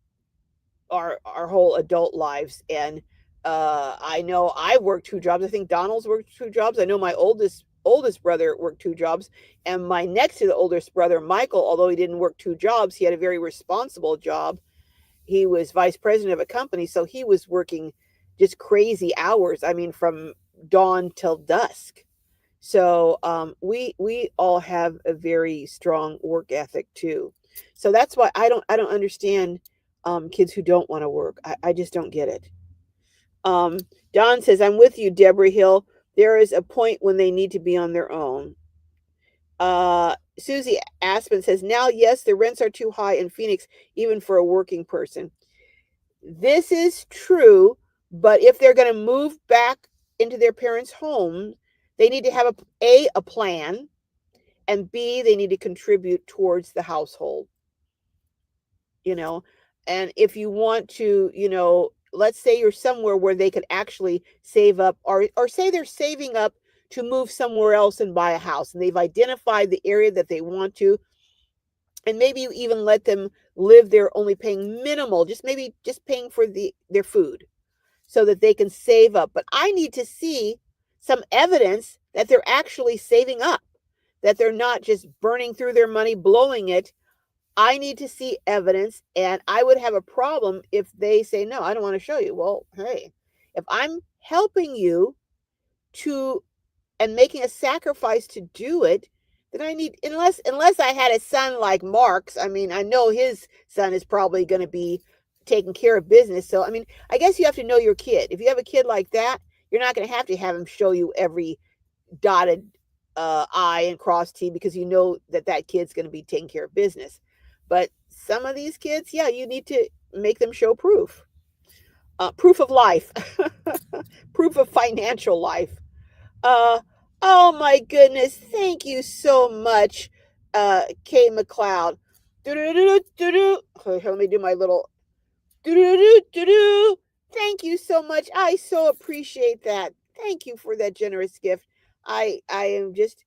our whole adult lives. And I know I worked 2 jobs. I think Donald's worked 2 jobs. I know my oldest brother worked 2 jobs. And my next to the oldest brother, Michael, although he didn't work 2 jobs, he had a very responsible job. He was vice president of a company, so he was working just crazy hours. I mean, from dawn till dusk. So we all have a very strong work ethic too. So that's why I don't understand kids who don't want to work. I just don't get it. Um, Don says, I'm with you, Deborah Hill. There is a point when they need to be on their own. Susie Aspen says, now, yes, the rents are too high in Phoenix, even for a working person. This is true, but if they're going to move back into their parents' home, they need to have a plan, and B, they need to contribute towards the household, you know. And if you want to, let's say you're somewhere where they could actually save up, or say they're saving up to move somewhere else and buy a house, and they've identified the area that they want to, and maybe you even let them live there only paying minimal, just paying for their food so that they can save up. But I need to see some evidence that they're actually saving up, that they're not just burning through their money, blowing it. I need to see evidence, and I would have a problem if they say, no, I don't want to show you. Well, hey, if I'm helping you to and making a sacrifice to do it, then I need, unless I had a son like Mark's. I mean, I know his son is probably going to be taking care of business. So I mean, I guess you have to know your kid. If you have a kid like that, you're not going to have him show you every dotted I and cross T, because you know that that kid's going to be taking care of business. But some of these kids, yeah, you need to make them show proof. Proof of life, proof of financial life. Uh, oh my goodness. Thank you so much, Kay McLeod. Let me do my little do. Thank you so much. I so appreciate that. Thank you for that generous gift. I am just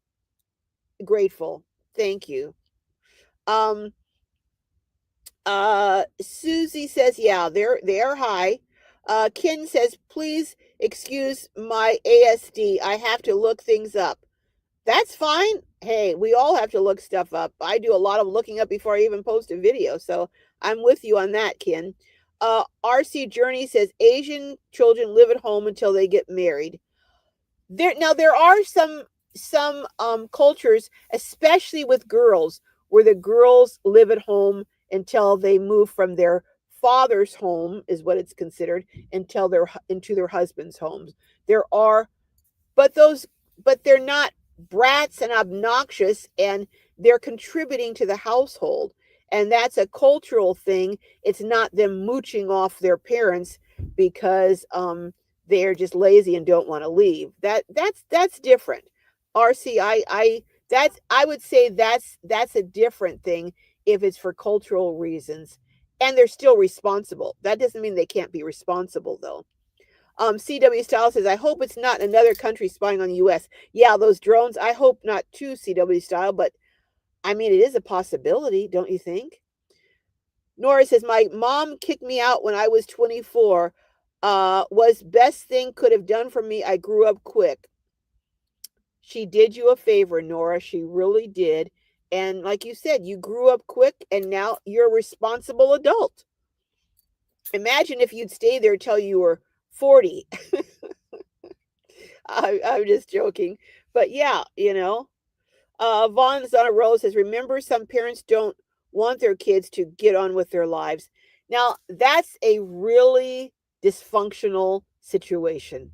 grateful. Thank you. Um Susie says, yeah, they are high. Ken says, please excuse my ASD. I have to look things up. That's fine. Hey, we all have to look stuff up. I do a lot of looking up before I even post a video. So I'm with you on that, Ken. RC Journey says Asian children live at home until they get married. There are some cultures, especially with girls, where the girls live at home until they move from their father's home, is what it's considered, until they're into their husband's homes. There are, but those but they're not brats and obnoxious, and they're contributing to the household, and that's a cultural thing. It's not them mooching off their parents because they're just lazy and don't want to leave. That's different. RC, I that's I would say that's a different thing if it's for cultural reasons, and they're still responsible. That doesn't mean they can't be responsible, though. CW Style says, I hope it's not another country spying on the US. Yeah, those drones, I hope not too, CW Style, but I mean, it is a possibility, don't you think? Nora says, my mom kicked me out when I was 24. Was best thing could have done for me. I grew up quick. She did you a favor, Nora. She really did. And like you said, you grew up quick and now you're a responsible adult. Imagine if you'd stay there till you were 40. I'm just joking. But yeah, Vaughn's on a roll says, remember, some parents don't want their kids to get on with their lives. Now, that's a really dysfunctional situation.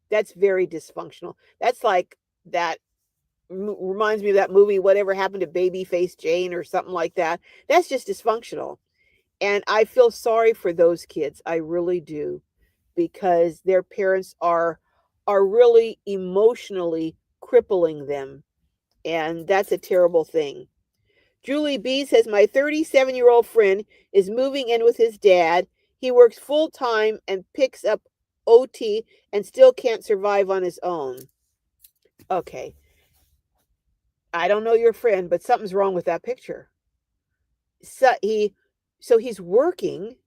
That's very dysfunctional. That's like that reminds me of that movie, Whatever Happened to Babyface Jane, or something like that. That's just dysfunctional. And I feel sorry for those kids. I really do, because their parents are really emotionally crippling them, and that's a terrible thing. Julie B says, my 37-year-old friend is moving in with his dad. He works full time and picks up OT and still can't survive on his own. Okay. I don't know your friend, but something's wrong with that picture. So he's working.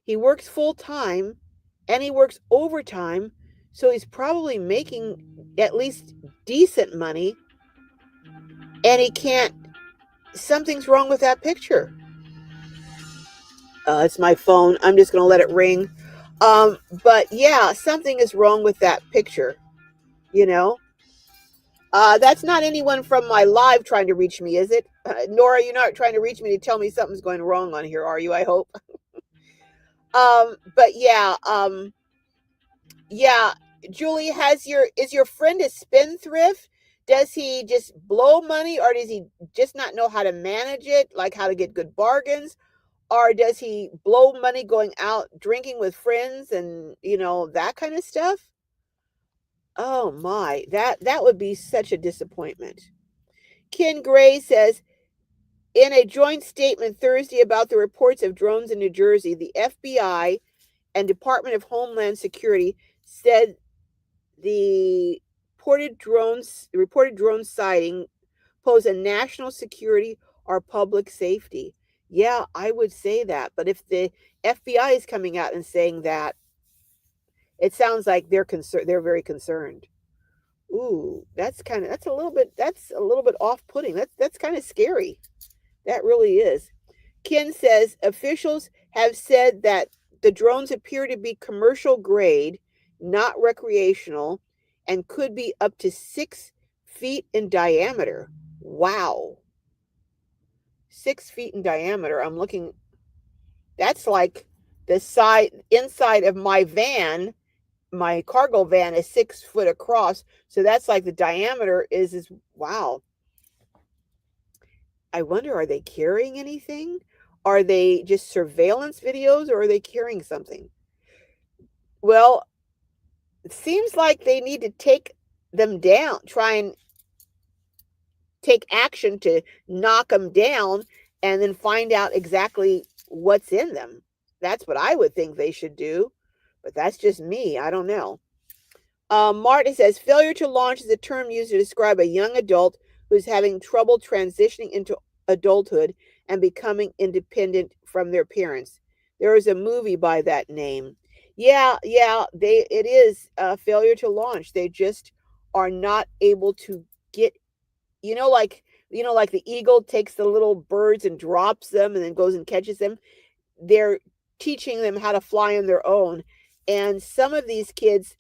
He works full time and he works overtime. So he's probably making at least decent money, and he can't. Something's wrong with that picture. It's my phone. I'm just going to let it ring. But yeah, something is wrong with that picture. You know, that's not anyone from my live trying to reach me, is it? Nora, you're not trying to reach me to tell me something's going wrong on here, are you? I hope. But yeah. Julie, is your friend a spendthrift? Does he just blow money, or does he just not know how to manage it, like how to get good bargains? Or does he blow money going out drinking with friends and, that kind of stuff? Oh my, that would be such a disappointment. Ken Gray says, in a joint statement Thursday about the reports of drones in New Jersey, the FBI and Department of Homeland Security said the reported drone sighting pose a national security or public safety. Yeah, I would say that. But if the FBI is coming out and saying that, it sounds like they're very concerned. Ooh, that's a little bit off-putting. That's kind of scary. That really is. Ken says officials have said that the drones appear to be commercial grade, not recreational, and could be up to feet in diameter. Wow. 6 feet in diameter. I'm looking, that's like the side inside of my van. My cargo van is 6 foot across. So that's like the diameter is wow. I wonder, are they carrying anything? Are they just surveillance videos or are they carrying something? Well, it seems like they need to take them down, try and take action to knock them down and then find out exactly what's in them. That's what I would think they should do, but that's just me. I don't know. Martin says failure to launch is a term used to describe a young adult who's having trouble transitioning into adulthood and becoming independent from their parents. There is a movie by that name. Yeah, yeah, they it is a failure to launch. They just are not able to get, like the eagle takes the little birds and drops them and then goes and catches them. They're teaching them how to fly on their own. And some of these kids,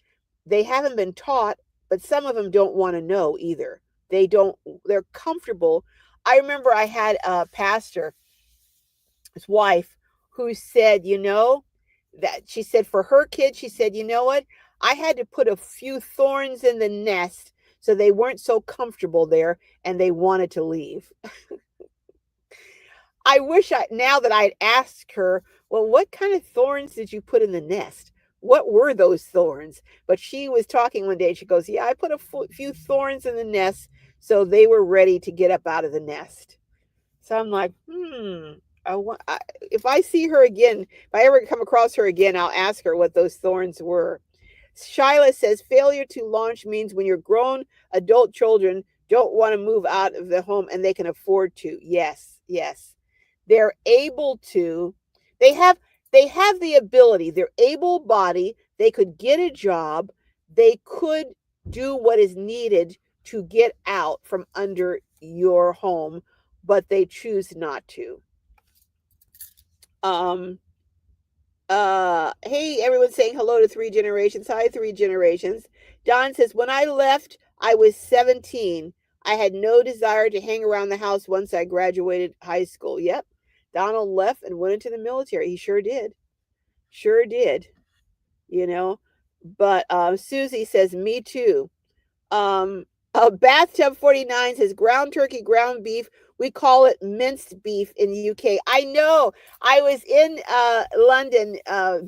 they haven't been taught, but some of them don't want to know either. They're comfortable. I remember I had a pastor, his wife, who said, that she said for her kids, she said, you know what? I had to put a few thorns in the nest so they weren't so comfortable there and they wanted to leave. I wish now that I'd asked her, well, what kind of thorns did you put in the nest? What were those thorns? But she was talking one day. She goes, yeah, I put a few thorns in the nest so they were ready to get up out of the nest. So I'm like, if I see her again, if I ever come across her again, I'll ask her what those thorns were. Shyla says failure to launch means when your grown adult children don't want to move out of the home and they can afford to. Yes, yes. They're able to. They have they have the ability. They're able bodied. They could get a job. They could do what is needed to get out from under your home, but they choose not to. Um hey, everyone's saying hello to Three Generations. Hi, Three Generations. Don says, when I left, I was 17. I had no desire to hang around the house once I graduated high school. Yep. Donald left and went into the military. He sure did. Sure did. You know. But Susie says, me too. Um, Bathtub 49 says ground turkey, ground beef. We call it minced beef in the UK. I know. I was in London,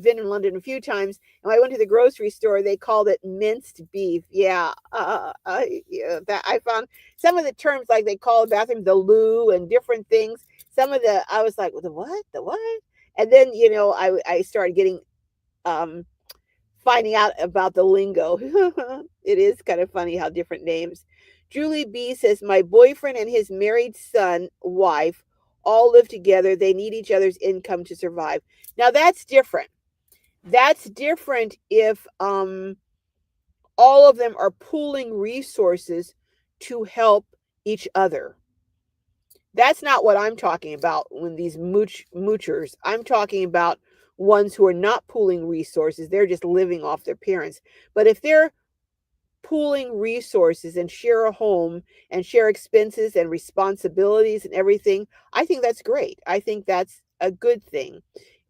been in London a few times, and when I went to the grocery store, they called it minced beef. Yeah, yeah. That I found some of the terms like they call the bathroom the loo and different things. Some of the I was like, well, the what, the what? And then I started getting um finding out about the lingo. It is kind of funny how different names. Julie B says, my boyfriend and his married son, wife, all live together. They need each other's income to survive. Now that's different. That's different if all of them are pooling resources to help each other. That's not what I'm talking about when these moochers. I'm talking about ones who are not pooling resources. They're just living off their parents. But if they're pooling resources and share a home and share expenses and responsibilities and everything, I think that's great. I think that's a good thing.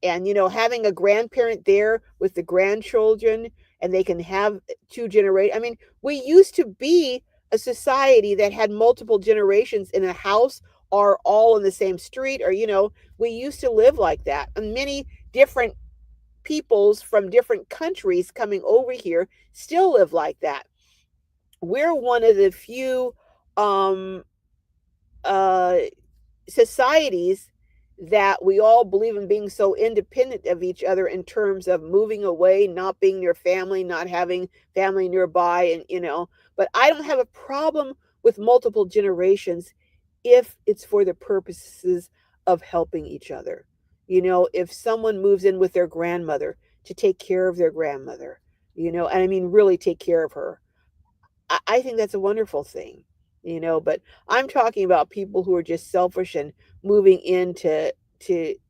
And having a grandparent there with the grandchildren and they can have two generations. I mean, we used to be a society that had multiple generations in a house or all in the same street, or we used to live like that. And many different peoples from different countries coming over here still live like that. We're one of the few um uh societies that we all believe in being so independent of each other in terms of moving away, not being near family, not having family nearby, and but I don't have a problem with multiple generations if it's for the purposes of helping each other. If someone moves in with their grandmother to take care of their grandmother, and I mean really take care of her, I think that's a wonderful thing, but I'm talking about people who are just selfish and moving in to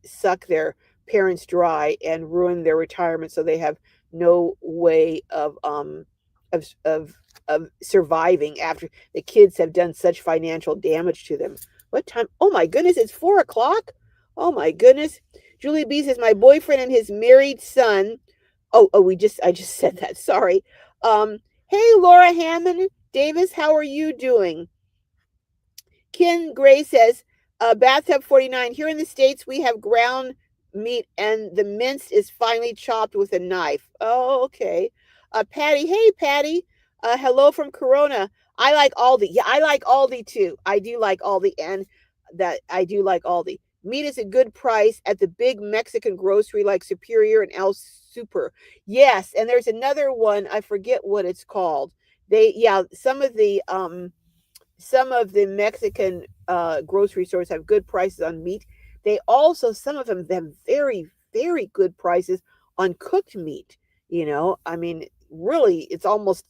suck their parents dry and ruin their retirement so they have no way of of surviving after the kids have done such financial damage to them. What time? Oh my goodness, it's 4 o'clock. Oh my goodness. Julie B says my boyfriend and his married son. Oh, I just said that. Sorry. Hey, Laura Hammond Davis, how are you doing? Ken Gray says, Bathtub 49, here in the States, we have ground meat and the minced is finely chopped with a knife. Oh, okay. Patty, hey, Patty. Hello from Corona. I like Aldi. Yeah, I like Aldi too. I do like Aldi, and that I do like Aldi. Meat is a good price at the big Mexican grocery like Superior and El Super. Yes, and there's another one. I forget what it's called. Yeah, some of the Mexican grocery stores have good prices on meat. They also, some of them have very, very good prices on cooked meat. I mean, really, it's almost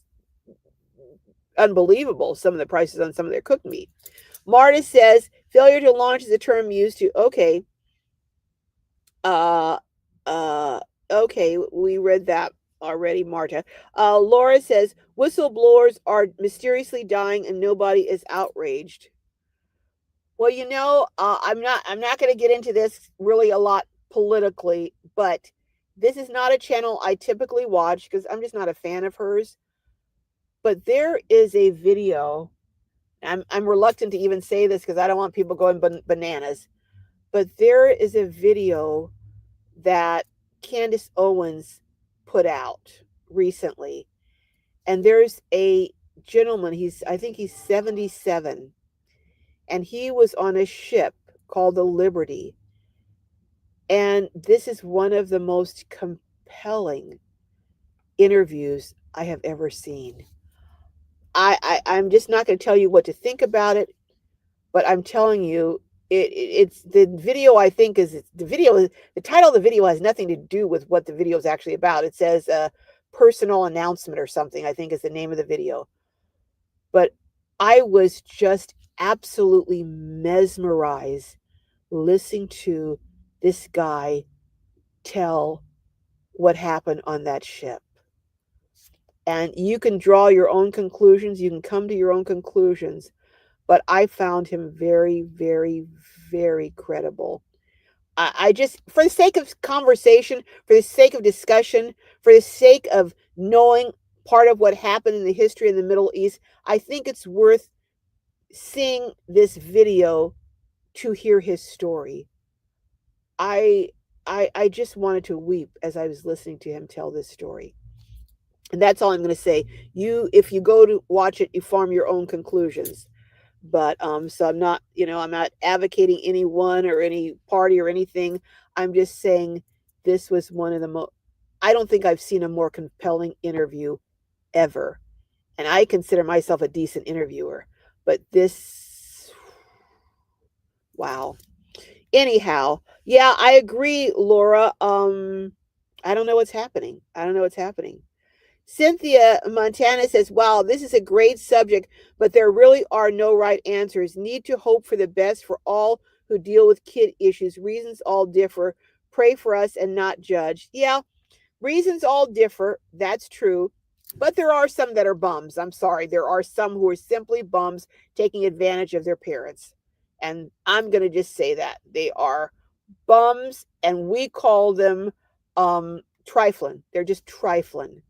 unbelievable some of the prices on some of their cooked meat. Marta says, failure to launch is a term used to, okay. Uh, uh, okay, we read that already, Marta. Laura says, whistleblowers are mysteriously dying and nobody is outraged. Well, I'm not going to get into this really a lot politically, but this is not a channel I typically watch because I'm just not a fan of hers. But there is a video. I'm reluctant to even say this because I don't want people going bananas. But there is a video that Candace Owens put out recently, and there's a gentleman. I think he's 77, and he was on a ship called the Liberty. And this is one of the most compelling interviews I have ever seen. I'm just not going to tell you what to think about it, but I'm telling you, it's the video. I think is the video. The title of the video has nothing to do with what the video is actually about. It says personal announcement or something, I think is the name of the video. But I was just absolutely mesmerized listening to this guy tell what happened on that ship. And you can draw your own conclusions, you can come to your own conclusions, but I found him very, very, very credible. I just, for the sake of conversation, for the sake of discussion, for the sake of knowing part of what happened in the history in the Middle East, I think it's worth seeing this video to hear his story. I I just wanted to weep as I was listening to him tell this story. And that's all I'm going to say. If you go to watch it, you form your own conclusions. But so I'm not advocating any one or any party or anything. I'm just saying this was one of the most. I don't think I've seen a more compelling interview ever, and I consider myself a decent interviewer. But this, wow. Anyhow, yeah, I agree, Laura. I don't know what's happening. I don't know what's happening. Cynthia Montana says, wow, this is a great subject, but there really are no right answers. Need to hope for the best for all who deal with kid issues. Reasons all differ. Pray for us and not judge. Yeah, reasons all differ. That's true. But there are some that are bums. I'm sorry. There are some who are simply bums taking advantage of their parents. And I'm going to just say that. They are bums, and we call them trifling. They're just trifling.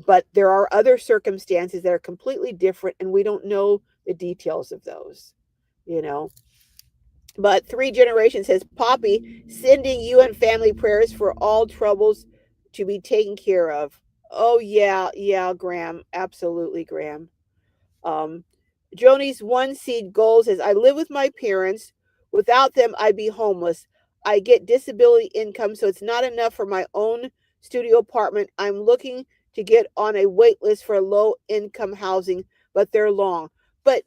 But there are other circumstances that are completely different, and we don't know the details of those, you know. But Three Generations says, Poppy, sending you and family prayers for all troubles to be taken care of. Oh, yeah, Graham. Absolutely, Graham. Um, Joni's one seed goal says, I live with my parents. Without them, I'd be homeless. I get disability income, so it's not enough for my own studio apartment. I'm looking to get on a wait list for low income housing, but they're long. But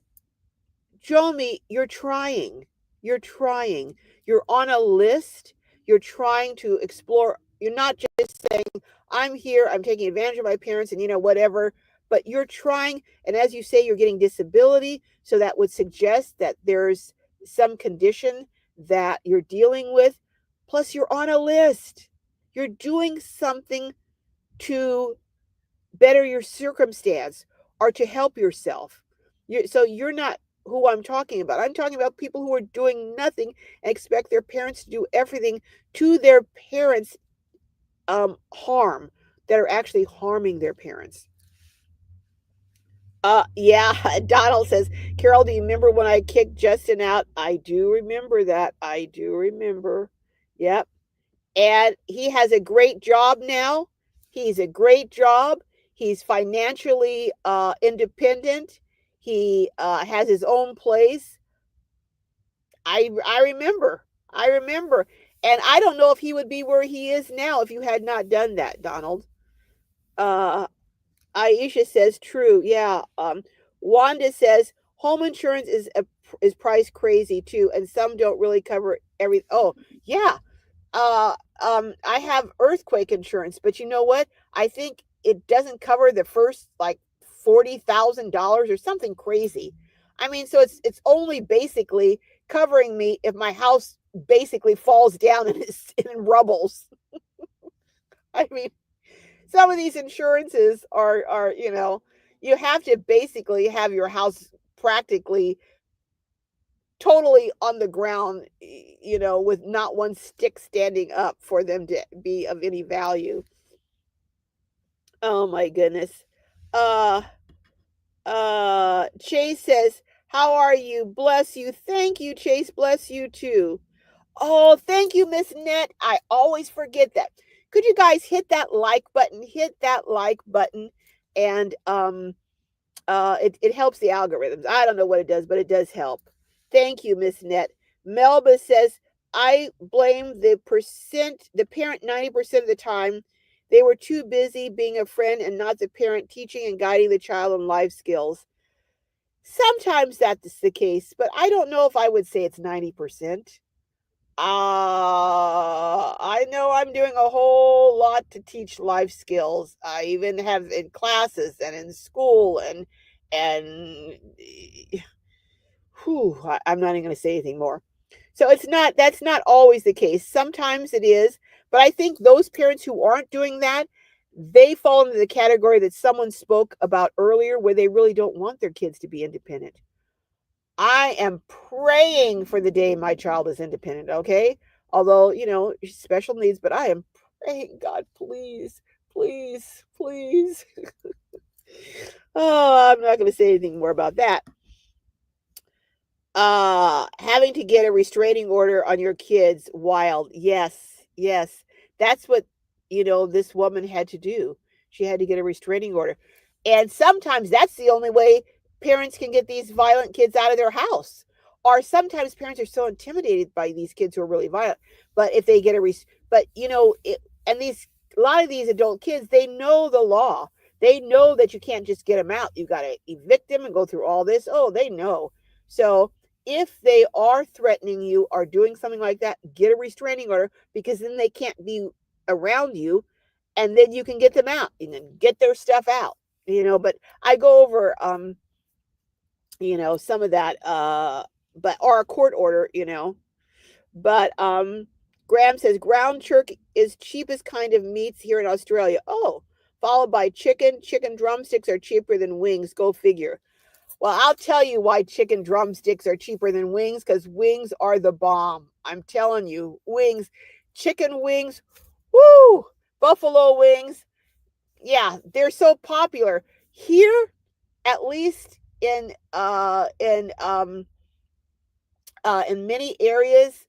Jomi, you're trying. You're trying. You're on a list. You're trying to explore. You're not just saying, I'm here, I'm taking advantage of my parents and, whatever. But you're trying. And as you say, you're getting disability. So that would suggest that there's some condition that you're dealing with. Plus, you're on a list. You're doing something to better your circumstance or to help yourself. So you're not who I'm talking about. I'm talking about people who are doing nothing and expect their parents to do everything to their parents' harm, that are actually harming their parents. Yeah, Donald says, Carol, do you remember when I kicked Justin out? I do remember that. I do remember. Yep. And he has a great job now. He's a great job. He's financially independent. He has his own place. I remember. I remember. And I don't know if he would be where he is now if you had not done that, Donald. Uh, Aisha says true. Yeah. Wanda says home insurance is priced crazy too, and some don't really cover every. Oh yeah. I have earthquake insurance, but you know what? I think it doesn't cover the first like $40,000 or something crazy. I mean, so it's only basically covering me if my house basically falls down and is in rubbles. I mean, some of these insurances are you have to basically have your house practically totally on the ground, with not one stick standing up for them to be of any value. Oh my goodness. Uh Chase says, "How are you? Bless you." Thank you, Chase. Bless you too. Oh, thank you, Miss Net. I always forget that. Could you guys hit that like button? Hit that like button, and it helps the algorithms. I don't know what it does, but it does help. Thank you, Miss Net. Melba says, I blame the parent 90% of the time. They were too busy being a friend and not the parent teaching and guiding the child on life skills. Sometimes that's the case, but I don't know if I would say it's 90%. I know I'm doing a whole lot to teach life skills. I even have in classes and in school and whew, I'm not even going to say anything more. So that's not always the case. Sometimes it is, but I think those parents who aren't doing that, they fall into the category that someone spoke about earlier, where they really don't want their kids to be independent. I am praying for the day my child is independent, okay? Although, special needs, but I am praying, God, please, please, please. Oh, I'm not going to say anything more about that. Having to get a restraining order on your kids, wild. Yes, yes. That's what, this woman had to do. She had to get a restraining order. And sometimes that's the only way parents can get these violent kids out of their house. Or sometimes parents are so intimidated by these kids who are really violent. But if they get but and a lot of these adult kids, they know the law. They know that you can't just get them out. You got to evict them and go through all this. Oh, they know. So if they are threatening you or doing something like that, get a restraining order, because then they can't be around you, and then you can get them out and then get their stuff out. But I go over some of that but or a court order, but Graham says ground turkey is cheapest kind of meats here in Australia. Oh, followed by chicken. Chicken drumsticks are cheaper than wings. Go figure. Well, I'll tell you why chicken drumsticks are cheaper than wings, because wings are the bomb. I'm telling you, wings, chicken wings, woo, buffalo wings. Yeah, they're so popular here, at least in many areas.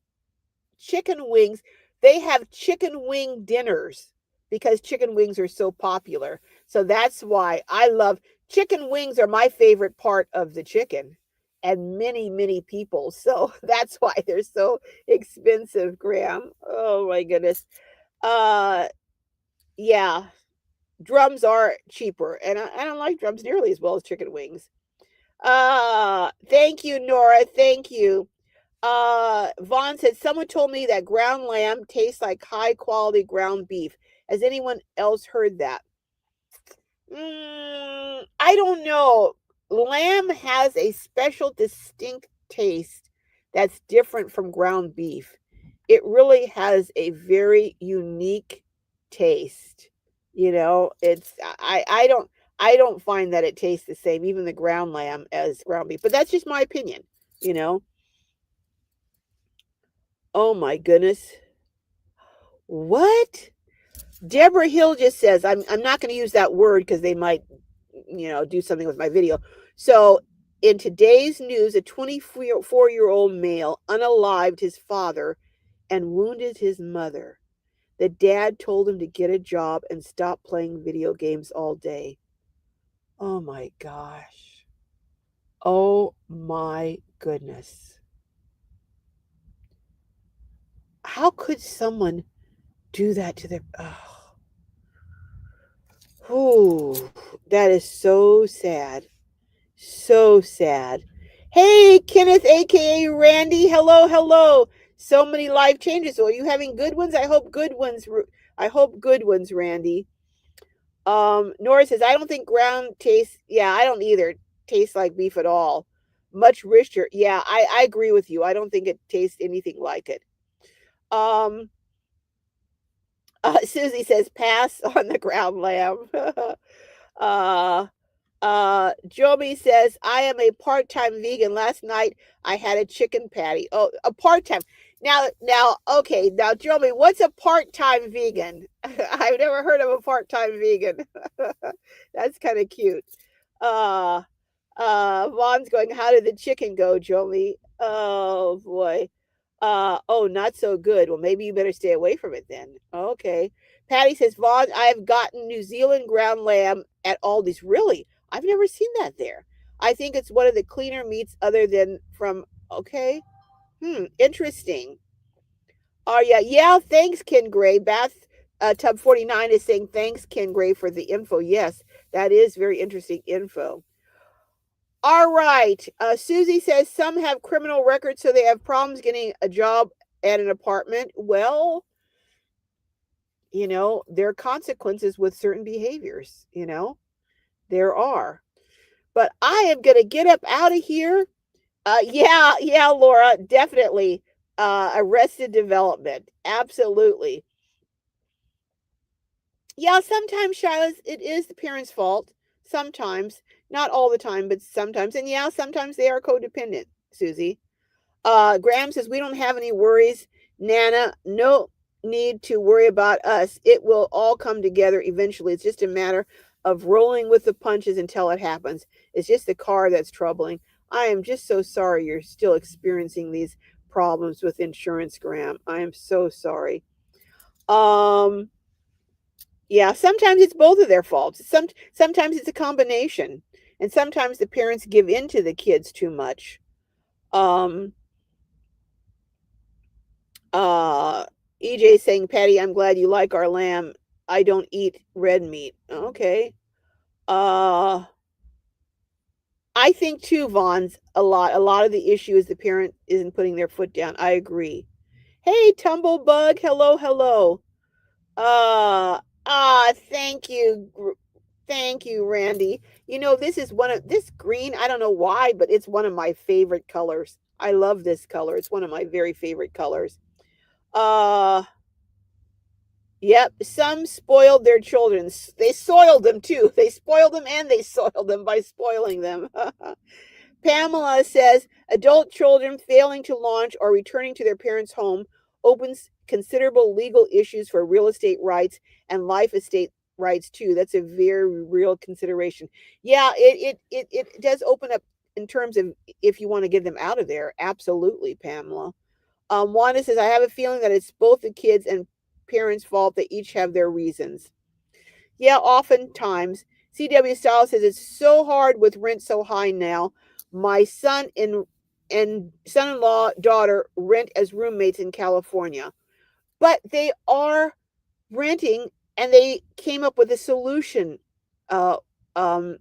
Chicken wings, they have chicken wing dinners because chicken wings are so popular. So that's why I love chicken wings, are my favorite part of the chicken, and many people. So that's why they're so expensive, Graham. Oh my goodness. Uh yeah, drums are cheaper, and I don't like drums nearly as well as chicken wings. Thank you, Nora. Thank you. Vaughn said, someone told me that ground lamb tastes like high quality ground beef. Has anyone else heard that? I don't know. Lamb has a special, distinct taste that's different from ground beef. It really has a very unique taste. It's I don't find that it tastes the same, even the ground lamb as ground beef. But that's just my opinion, you know. Oh my goodness. What? Deborah Hill just says, I'm not going to use that word because they might, do something with my video. So, in today's news, a 24-year-old male unalived his father and wounded his mother. The dad told him to get a job and stop playing video games all day. Oh my gosh. Oh my goodness. How could someone do that to their. Oh, that is so sad. So sad. Hey, Kenneth, aka Randy. Hello, hello. So many life changes. Are you having good ones? I hope good ones. I hope good ones, Randy. Nora says, I don't think ground tastes. Yeah, I don't either. Tastes like beef at all. Much richer. Yeah, I agree with you. I don't think it tastes anything like it. Um, Susie says, pass on the ground lamb. uh, Joby says, I am a part-time vegan. Last night I had a chicken patty. Oh, a part-time. Now, okay. Now, Joby, what's a part-time vegan? I've never heard of a part-time vegan. That's kind of cute. Uh, Vaughn's going, how did the chicken go, Joby? Oh boy. Oh, not so good. Well, maybe you better stay away from it then. Okay. Patty says, Vaughn, I've gotten New Zealand ground lamb at Aldi's. Really? I've never seen that there. I think it's one of the cleaner meats other than from, okay. Interesting. Oh, yeah. Yeah. Thanks, Ken Gray. Bath Tub 49 is saying, thanks, Ken Gray, for the info. Yes, that is very interesting info. All right. Susie says some have criminal records, so they have problems getting a job at an apartment. Well, there are consequences with certain behaviors, there are. But I am going to get up out of here. Yeah, yeah, Laura, definitely. Arrested Development. Absolutely. Yeah, sometimes, Shilas, it is the parents' fault. Sometimes. Not all the time, but sometimes. And yeah, sometimes they are codependent, Susie. Graham says, we don't have any worries. Nana, no need to worry about us. It will all come together eventually. It's just a matter of rolling with the punches until it happens. It's just the car that's troubling. I am just so sorry you're still experiencing these problems with insurance, Graham. I am so sorry. Um, yeah, sometimes it's both of their faults. Sometimes it's a combination. And sometimes the parents give in to the kids too much. Um, Uh, EJ saying, Patty, I'm glad you like our lamb. I don't eat red meat. Okay. Uh, I think too, Vaughn's a lot of the issue is the parent isn't putting their foot down. I agree. Hey, Tumblebug. Hello, hello. Thank you. Thank you, Randy. This is this green, I don't know why, but it's one of my favorite colors. I love this color. It's one of my very favorite colors. Uh, Yep, some spoiled their children. They soiled them too. They spoiled them and they soiled them by spoiling them. Pamela says adult children failing to launch or returning to their parents' home opens considerable legal issues for real estate rights and life estate rights too. That's a very real consideration. Yeah, it does open up in terms of if you want to get them out of there. Absolutely, Pamela. Wanda says, I have a feeling that it's both the kids and parents' fault. They each have their reasons. Yeah, oftentimes. CW Styles says, it's so hard with rent so high now. My son and son-in-law daughter rent as roommates in California. But they are renting and they came up with a solution, uh, um,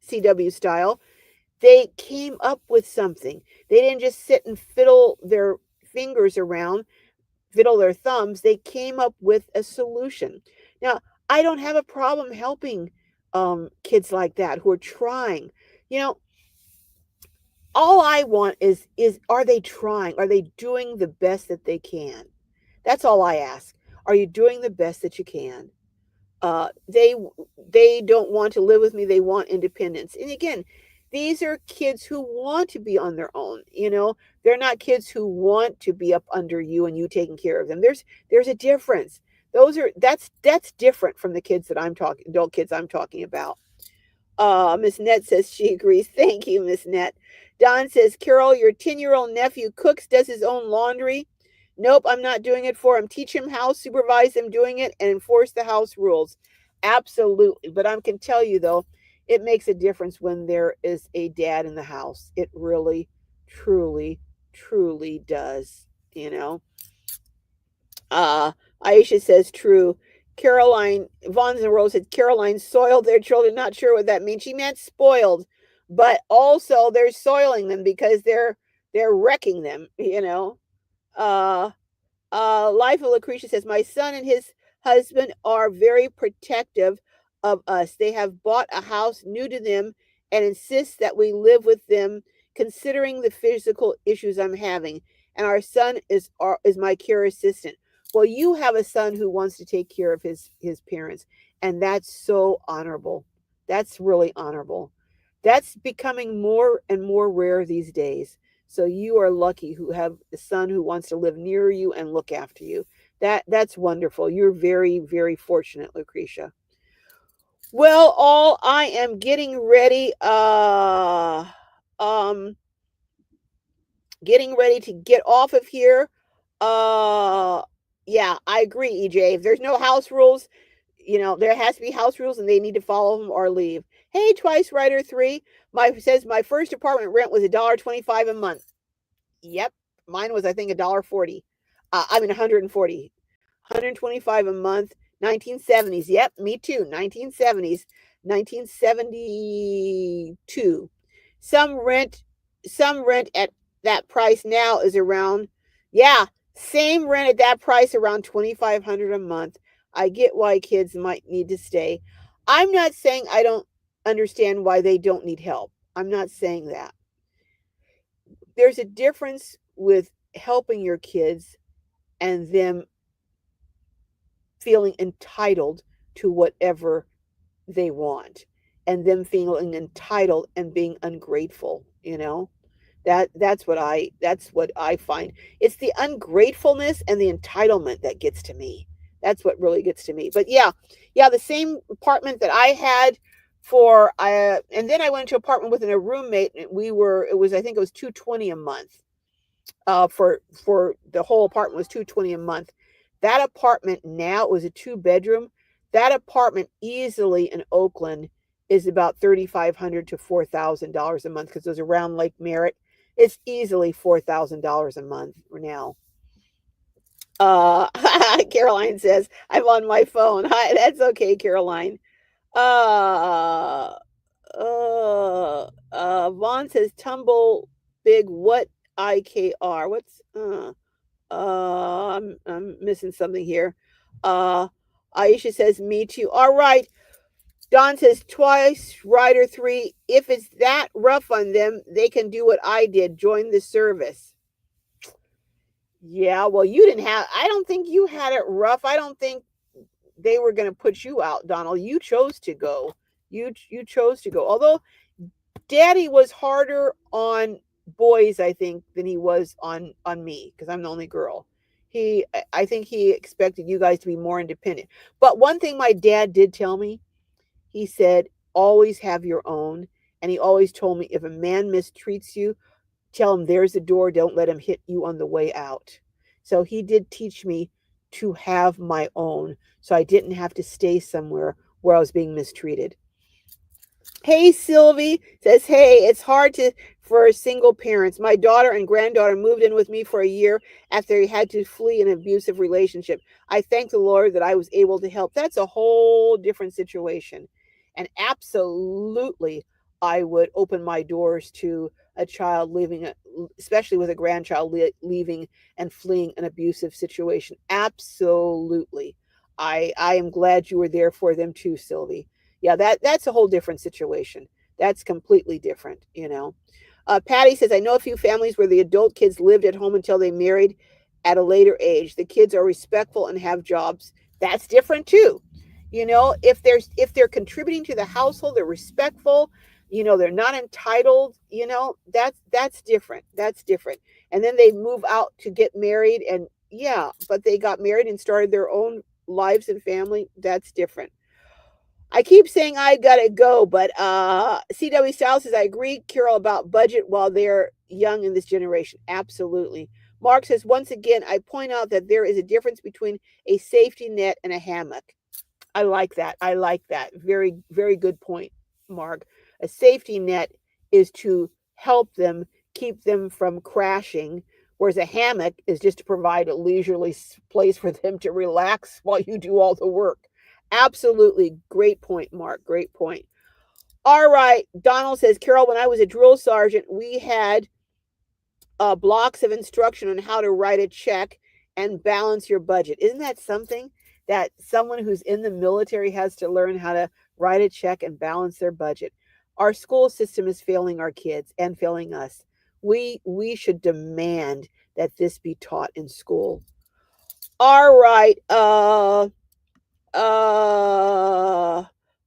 CW Style. They came up with something. They didn't just sit and fiddle their fingers around, fiddle their thumbs. They came up with a solution. Now, I don't have a problem helping kids like that who are trying. You know, all I want is are they trying? Are they doing the best that they can? That's all I ask. Are you doing the best that you can? They don't want to live with me. They want independence. And again, these are kids who want to be on their own. They're not kids who want to be up under you and you taking care of them. There's a difference. That's different from the kids that I'm talking adult kids I'm talking about. Miss Net says she agrees. Thank you, Miss Net. Don says, Carol, your 10-year-old nephew cooks, does his own laundry. Nope, I'm not doing it for him. Teach him how, supervise him doing it, and enforce the house rules. Absolutely. But I can tell you, though, it makes a difference when there is a dad in the house. It really, truly, truly does, you know. Aisha says, true. Caroline, Vons and Rose said, Caroline soiled their children. Not sure what that means. She meant spoiled, but also they're soiling them because they're wrecking them. Uh, Life of Lucretia says, my son and his husband are very protective of us. They have bought a house new to them and insist that we live with them, considering the physical issues I'm having. And our son is my care assistant. Well, you have a son who wants to take care of his parents, and that's so honorable. That's really honorable. That's becoming more and more rare these days. So you are lucky who have a son who wants to live near you and look after you. That's wonderful. You're very, very fortunate, Lucretia. Well, all I am getting ready um getting ready to get off of here. Uh yeah, I agree, EJ. If there's no house rules, there has to be house rules and they need to follow them or leave. Hey, Twice Rider 3, my first apartment rent was $1.25 a month. Yep. Mine was, I think, $1.40. I mean, 140. 125 a month. 1970s. Yep, me too. 1970s. 1972. Some rent, some rent at that price now is around, yeah, same rent at that price around 2,500 a month. I get why kids might need to stay. I'm not saying I don't understand why they don't need help. I'm not saying that. There's a difference with helping your kids and them feeling entitled to whatever they want and them feeling entitled and being ungrateful. That's what I find. It's the ungratefulness and the entitlement that gets to me. That's what really gets to me. But yeah, the same apartment that I had for and then I went to an apartment with a roommate, and I think it was 220 a month. For the whole apartment was 220 a month. That apartment now was a 2-bedroom. That apartment easily in Oakland is about $3,500 to $4,000 a month because it was around Lake Merritt. It's easily $4,000 a month now. Uh, Caroline says, I'm on my phone. Hi, that's okay, Caroline. Uh, Vaughn says, tumble big, what IKR? What's, I'm missing something here. Uh, Aisha says, me too. All right. Don says, Twice Rider 3, if it's that rough on them, they can do what I did, join the service. Yeah, well, I don't think you had it rough. I don't think they were going to put you out, Donald. You chose to go. You chose to go. Although Daddy was harder on boys, I think, than he was on me because I'm the only girl. I think he expected you guys to be more independent. But one thing my dad did tell me, he said, always have your own. And he always told me, if a man mistreats you, tell him there's the door. Don't let him hit you on the way out. So he did teach me to have my own. So I didn't have to stay somewhere where I was being mistreated. Hey, Sylvie says, hey, it's hard for single parents. My daughter and granddaughter moved in with me for a year after they had to flee an abusive relationship. I thank the Lord that I was able to help. That's a whole different situation. And absolutely, I would open my doors to a child leaving, especially with a grandchild leaving and fleeing an abusive situation. Absolutely. I am glad you were there for them too, Sylvie. Yeah, that's a whole different situation. That's completely different. Patty says, I know a few families where the adult kids lived at home until they married at a later age. The kids are respectful and have jobs. That's different too. If they're contributing to the household, they're respectful, they're not entitled, that's different. That's different. And then they move out to get married, and yeah, but they got married and started their own lives and family. That's different. I keep saying I gotta go, but CW Styles says I agree, Carol, about budget while they're young in this generation. Absolutely. Mark says once again, I point out that there is a difference between a safety net and a hammock. I like that. I like that. Very, very good point, Mark. A safety net is to help them, keep them from crashing, whereas a hammock is just to provide a leisurely place for them to relax while you do all the work. Absolutely. Great point, Mark. Great point. All right. Donald says, Carol, when I was a drill sergeant, we had blocks of instruction on how to write a check and balance your budget. Isn't that something that someone who's in the military has to learn how to write a check and balance their budget? Our school system is failing our kids and failing us. We should demand that this be taught in school. All right. Uh,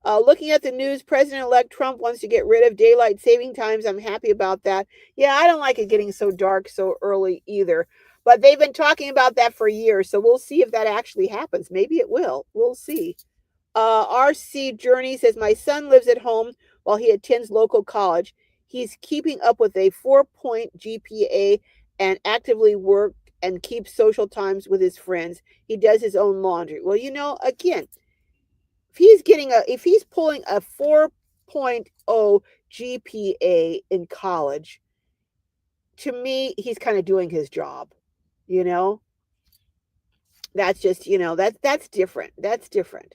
Looking at the news, President-elect Trump wants to get rid of daylight saving times. I'm happy about that. Yeah, I don't like it getting so dark so early either. But they've been talking about that for years, so we'll see if that actually happens. Maybe it will. We'll see. RC Journey says, my son lives at home while he attends local college. He's keeping up with a 4-point GPA and actively work and keeps social times with his friends. He does his own laundry. Well, again, if he's pulling a 4.0 GPA in college, to me, he's kind of doing his job. You know, that's just, that's different. That's different.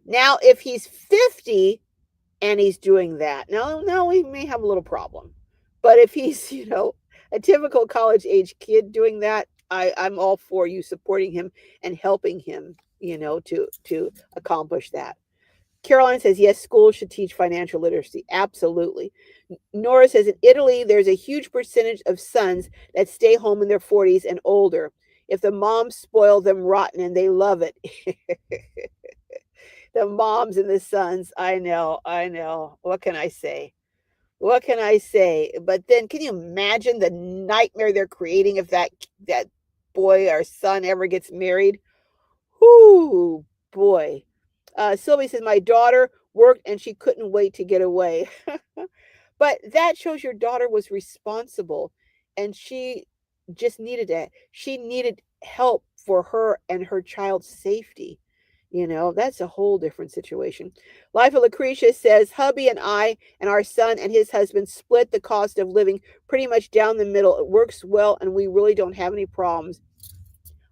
Now, if he's 50 and he's doing that, now we may have a little problem. But if he's, a typical college age kid doing that, I'm all for you supporting him and helping him, to accomplish that. Caroline says, yes, schools should teach financial literacy. Absolutely. Nora says, in Italy, there's a huge percentage of sons that stay home in their 40s and older. If the moms spoil them rotten and they love it. The moms and the sons, I know, I know. What can I say? What can I say? But then can you imagine the nightmare they're creating if that boy or son ever gets married? Whoo, boy. Sylvie says, my daughter worked and she couldn't wait to get away. But that shows your daughter was responsible and she just needed it. She needed help for her and her child's safety. That's a whole different situation. Life of Lucretia says, hubby and I and our son and his husband split the cost of living pretty much down the middle. It works well and we really don't have any problems.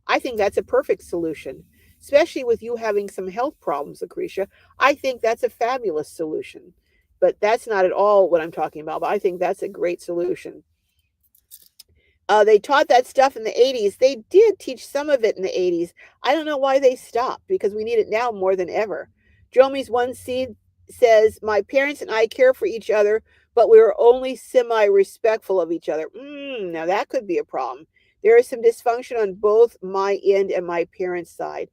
I think that's a perfect solution, especially with you having some health problems, Lucretia. I think that's a fabulous solution. But that's not at all what I'm talking about. But I think that's a great solution. They taught that stuff in the 80s. They did teach some of it in the 80s. I don't know why they stopped because we need it now more than ever. Jomi's One Seed says, my parents and I care for each other, but we are only semi respectful of each other. Now that could be a problem. There is some dysfunction on both my end and my parents' side.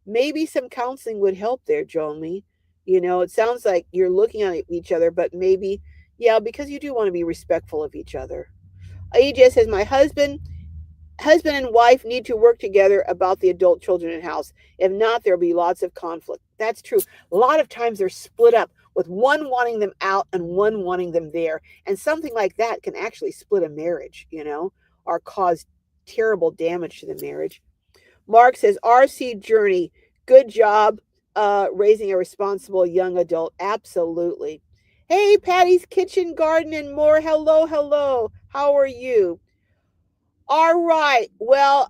Maybe some counseling would help there, Jomi. It sounds like you're looking at each other, but maybe, yeah, because you do want to be respectful of each other. Aija says, my husband and wife need to work together about the adult children in house. If not, there'll be lots of conflict. That's true. A lot of times they're split up with one wanting them out and one wanting them there. And something like that can actually split a marriage, or cause terrible damage to the marriage. Mark says, RC Journey, good job raising a responsible young adult. Absolutely. Hey, Patty's Kitchen Garden and more. Hello, hello. How are you? All right. Well,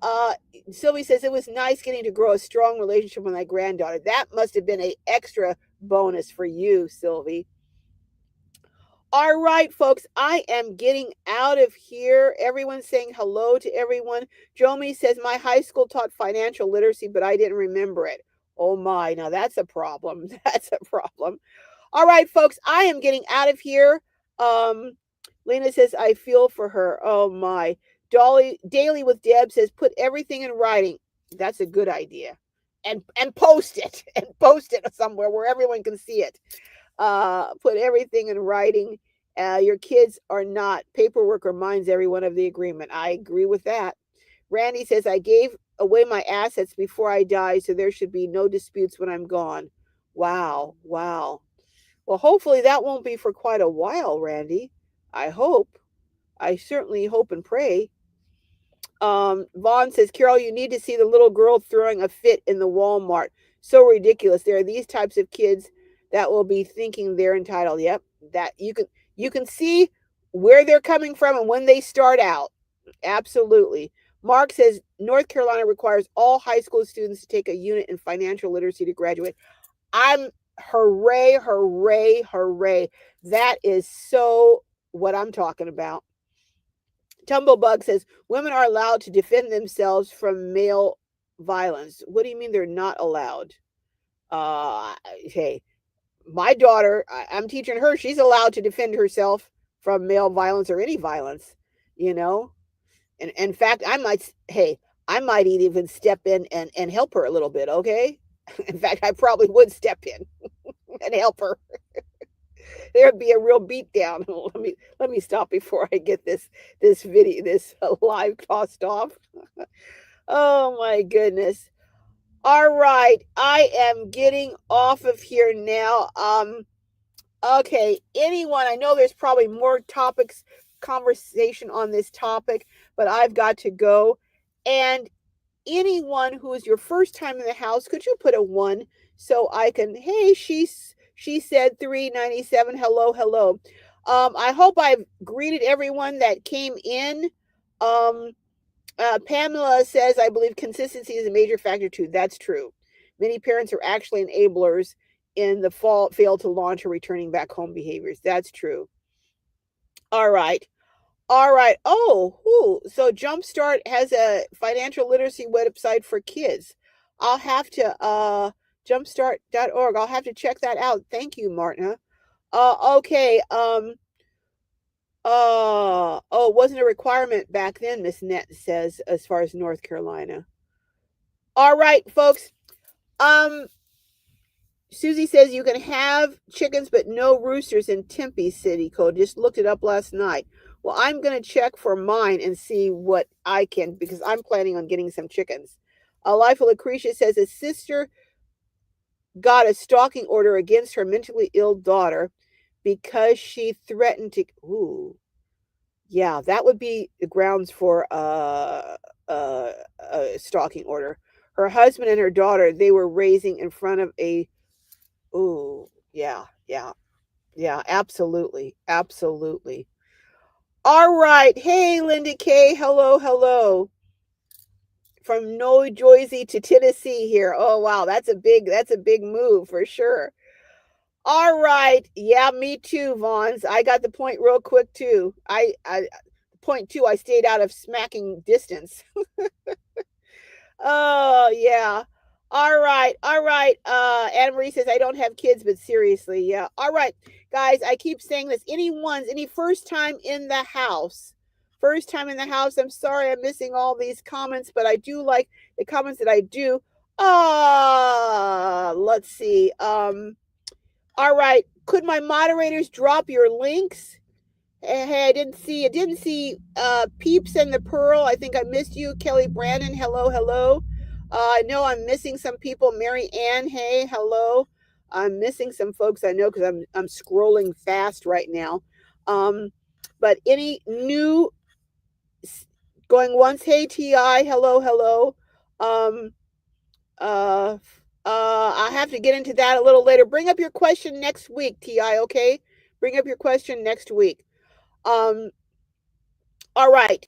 Sylvie says it was nice getting to grow a strong relationship with my granddaughter. That must have been an extra bonus for you, Sylvie. All right, folks, I am getting out of here. Everyone's saying hello to everyone. Jomi says, my high school taught financial literacy, but I didn't remember it. Oh my, now that's a problem. That's a problem. All right, folks, I am getting out of here. Lena says, I feel for her. Oh my. Daily with Deb says, put everything in writing. That's a good idea. and post it and post it somewhere where everyone can see it. Put everything in writing. Your kids are not. Paperwork reminds everyone of the agreement. I agree with that. Randy says, I gave away my assets before I die, so there should be no disputes when I'm gone. Wow, wow. Well, hopefully that won't be for quite a while, Randy. I hope. I certainly hope and pray. Vaughn says, Carol, you need to see the little girl throwing a fit in the Walmart. So ridiculous. There are these types of kids that will be thinking they're entitled. Yep, that you can see where they're coming from and when they start out. Absolutely. Mark says North Carolina requires all high school students to take a unit in financial literacy to graduate. I'm hooray, hooray, hooray. That is so what I'm talking about. Tumblebug says women are allowed to defend themselves from male violence. What do you mean they're not allowed? Hey, my daughter, I'm teaching her, she's allowed to defend herself from male violence or any violence, you know? And in fact, I might even step in and help her a little bit, okay? In fact, I probably would step in and help her. There'd be a real beat down. Let me stop before I get this video this live tossed off. Oh my goodness. All right, I am getting off of here now. Okay, anyone, I know there's probably more topics conversation on this topic, but I've got to go. And anyone who is your first time in the house, could you put a 1 so I can, hey, she said 397, hello, hello. I hope I've greeted everyone that came in. Um, Pamela says, I believe consistency is a major factor too. That's true. Many parents are actually enablers in the fail to launch or returning back home behaviors. That's true. All right. All right. Oh, so Jumpstart has a financial literacy website for kids. I'll have to jumpstart.org. I'll have to check that out. Thank you, Martina. Okay. Oh, it wasn't a requirement back then, Miss Net says, as far as North Carolina. All right, folks. Susie says you can have chickens but no roosters in Tempe City Code. Just looked it up last night. Well, I'm going to check for mine and see what I can, because I'm planning on getting some chickens. Life of Lucretia says his sister got a stalking order against her mentally ill daughter because she threatened to. Ooh, yeah, that would be the grounds for a stalking order. Her husband and her daughter, they were raising in front of a. Ooh, yeah, yeah. Yeah, absolutely. Absolutely. All right. Hey, Linda K. Hello, hello. From New Jersey to Tennessee here. Oh wow, that's a big move for sure. All right. Yeah, me too, Vons. I got the point real quick too. I point two, I stayed out of smacking distance. Oh yeah. All right. All right. Anne Marie says I don't have kids, but seriously, yeah. All right, guys. I keep saying this. Any first time in the house. First time in the house. I'm sorry I'm missing all these comments, but I do like the comments that I do. Let's see. All right. Could my moderators drop your links? Hey, I didn't see Peeps and the Pearl. I think I missed you. Kelly Brandon, hello, hello. I know I'm missing some people. Mary Ann, hey, hello. I'm missing some folks I know because I'm scrolling fast right now. But any new going once, hey TI, hello, hello. Um I have to get into that a little later. Bring up your question next week, TI, okay? Bring up your question next week. Um All right.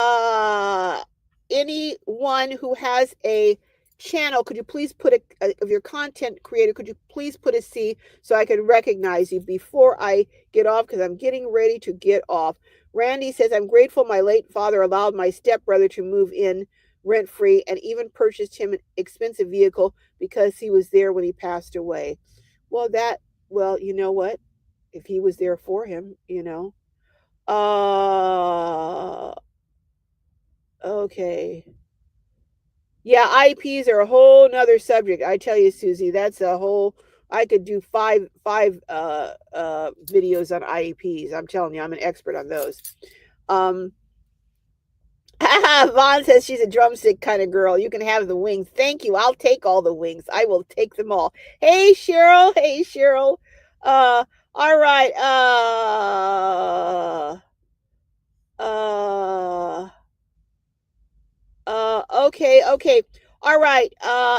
Uh, anyone who has a channel, could you please put of your content creator, could you please put a C so I can recognize you before I get off, because I'm getting ready to get off. Randy says, I'm grateful my late father allowed my stepbrother to move in rent free and even purchased him an expensive vehicle because he was there when he passed away. Well, you know what? If he was there for him, you know. Uh, okay. Yeah, IEPs are a whole nother subject. I tell you, Susie, that's a whole. I could do five videos on IEPs. I'm telling you, I'm an expert on those. Um, Vaughn says she's a drumstick kind of girl. You can have the wings. Thank you. I'll take all the wings. I will take them all. Hey Cheryl. Hey Cheryl. All right. Uh okay. All right.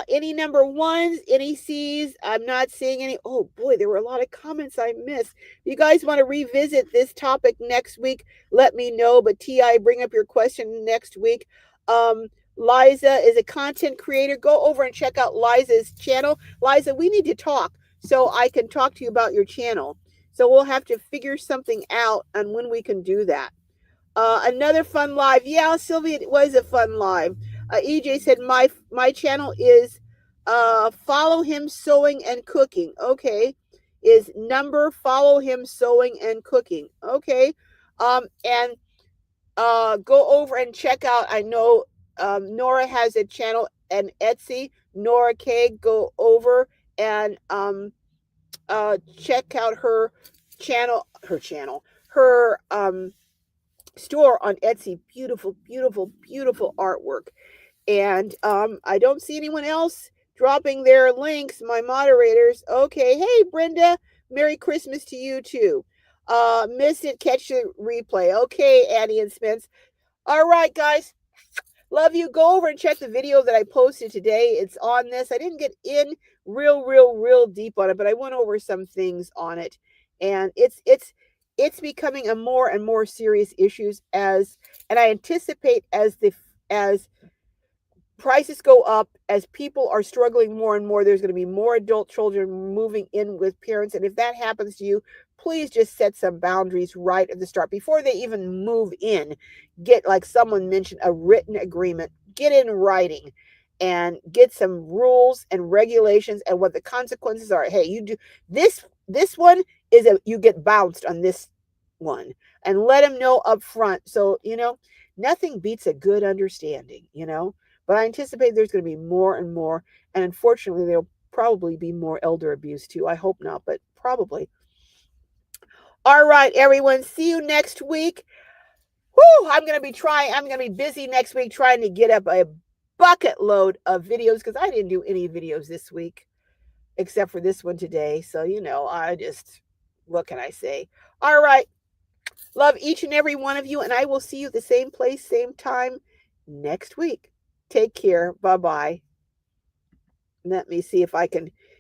Any number ones, any C's? I'm not seeing any. Oh boy, there were a lot of comments I missed. If you guys want to revisit this topic next week, let me know. But TI, bring up your question next week. Um, Liza is a content creator. Go over and check out Liza's channel. Liza, we need to talk so I can talk to you about your channel. So we'll have to figure something out on when we can do that. Another fun live. Yeah, Sylvia, it was a fun live. EJ said my channel is follow him sewing and cooking. Okay, is number follow him sewing and cooking. Okay, and go over and check out. I know Nora has a channel and Etsy. Nora K. Go over and check out her channel. Her store on Etsy. Beautiful, beautiful, beautiful artwork. And I don't see anyone else dropping their links, my moderators. Okay, hey Brenda, Merry Christmas to you too. Missed it, catch the replay. Okay, Annie and Spence. All right, guys. Love you. Go over and check the video that I posted today. It's on this. I didn't get in real deep on it, but I went over some things on it. And it's becoming a more and more serious issues and I anticipate as prices go up, as people are struggling more and more, there's going to be more adult children moving in with parents. And if that happens to you, please just set some boundaries right at the start before they even move in. Get, like someone mentioned, a written agreement, get in writing and get some rules and regulations and what the consequences are. Hey, you do this one is you get bounced on this one, and let them know up front. So, nothing beats a good understanding. But I anticipate there's going to be more and more. And unfortunately, there'll probably be more elder abuse too. I hope not, but probably. All right, everyone. See you next week. Whoo, I'm going to be busy next week trying to get up a bucket load of videos because I didn't do any videos this week except for this one today. So, what can I say? All right. Love each and every one of you. And I will see you at the same place, same time next week. Take care. Bye-bye. Let me see if I can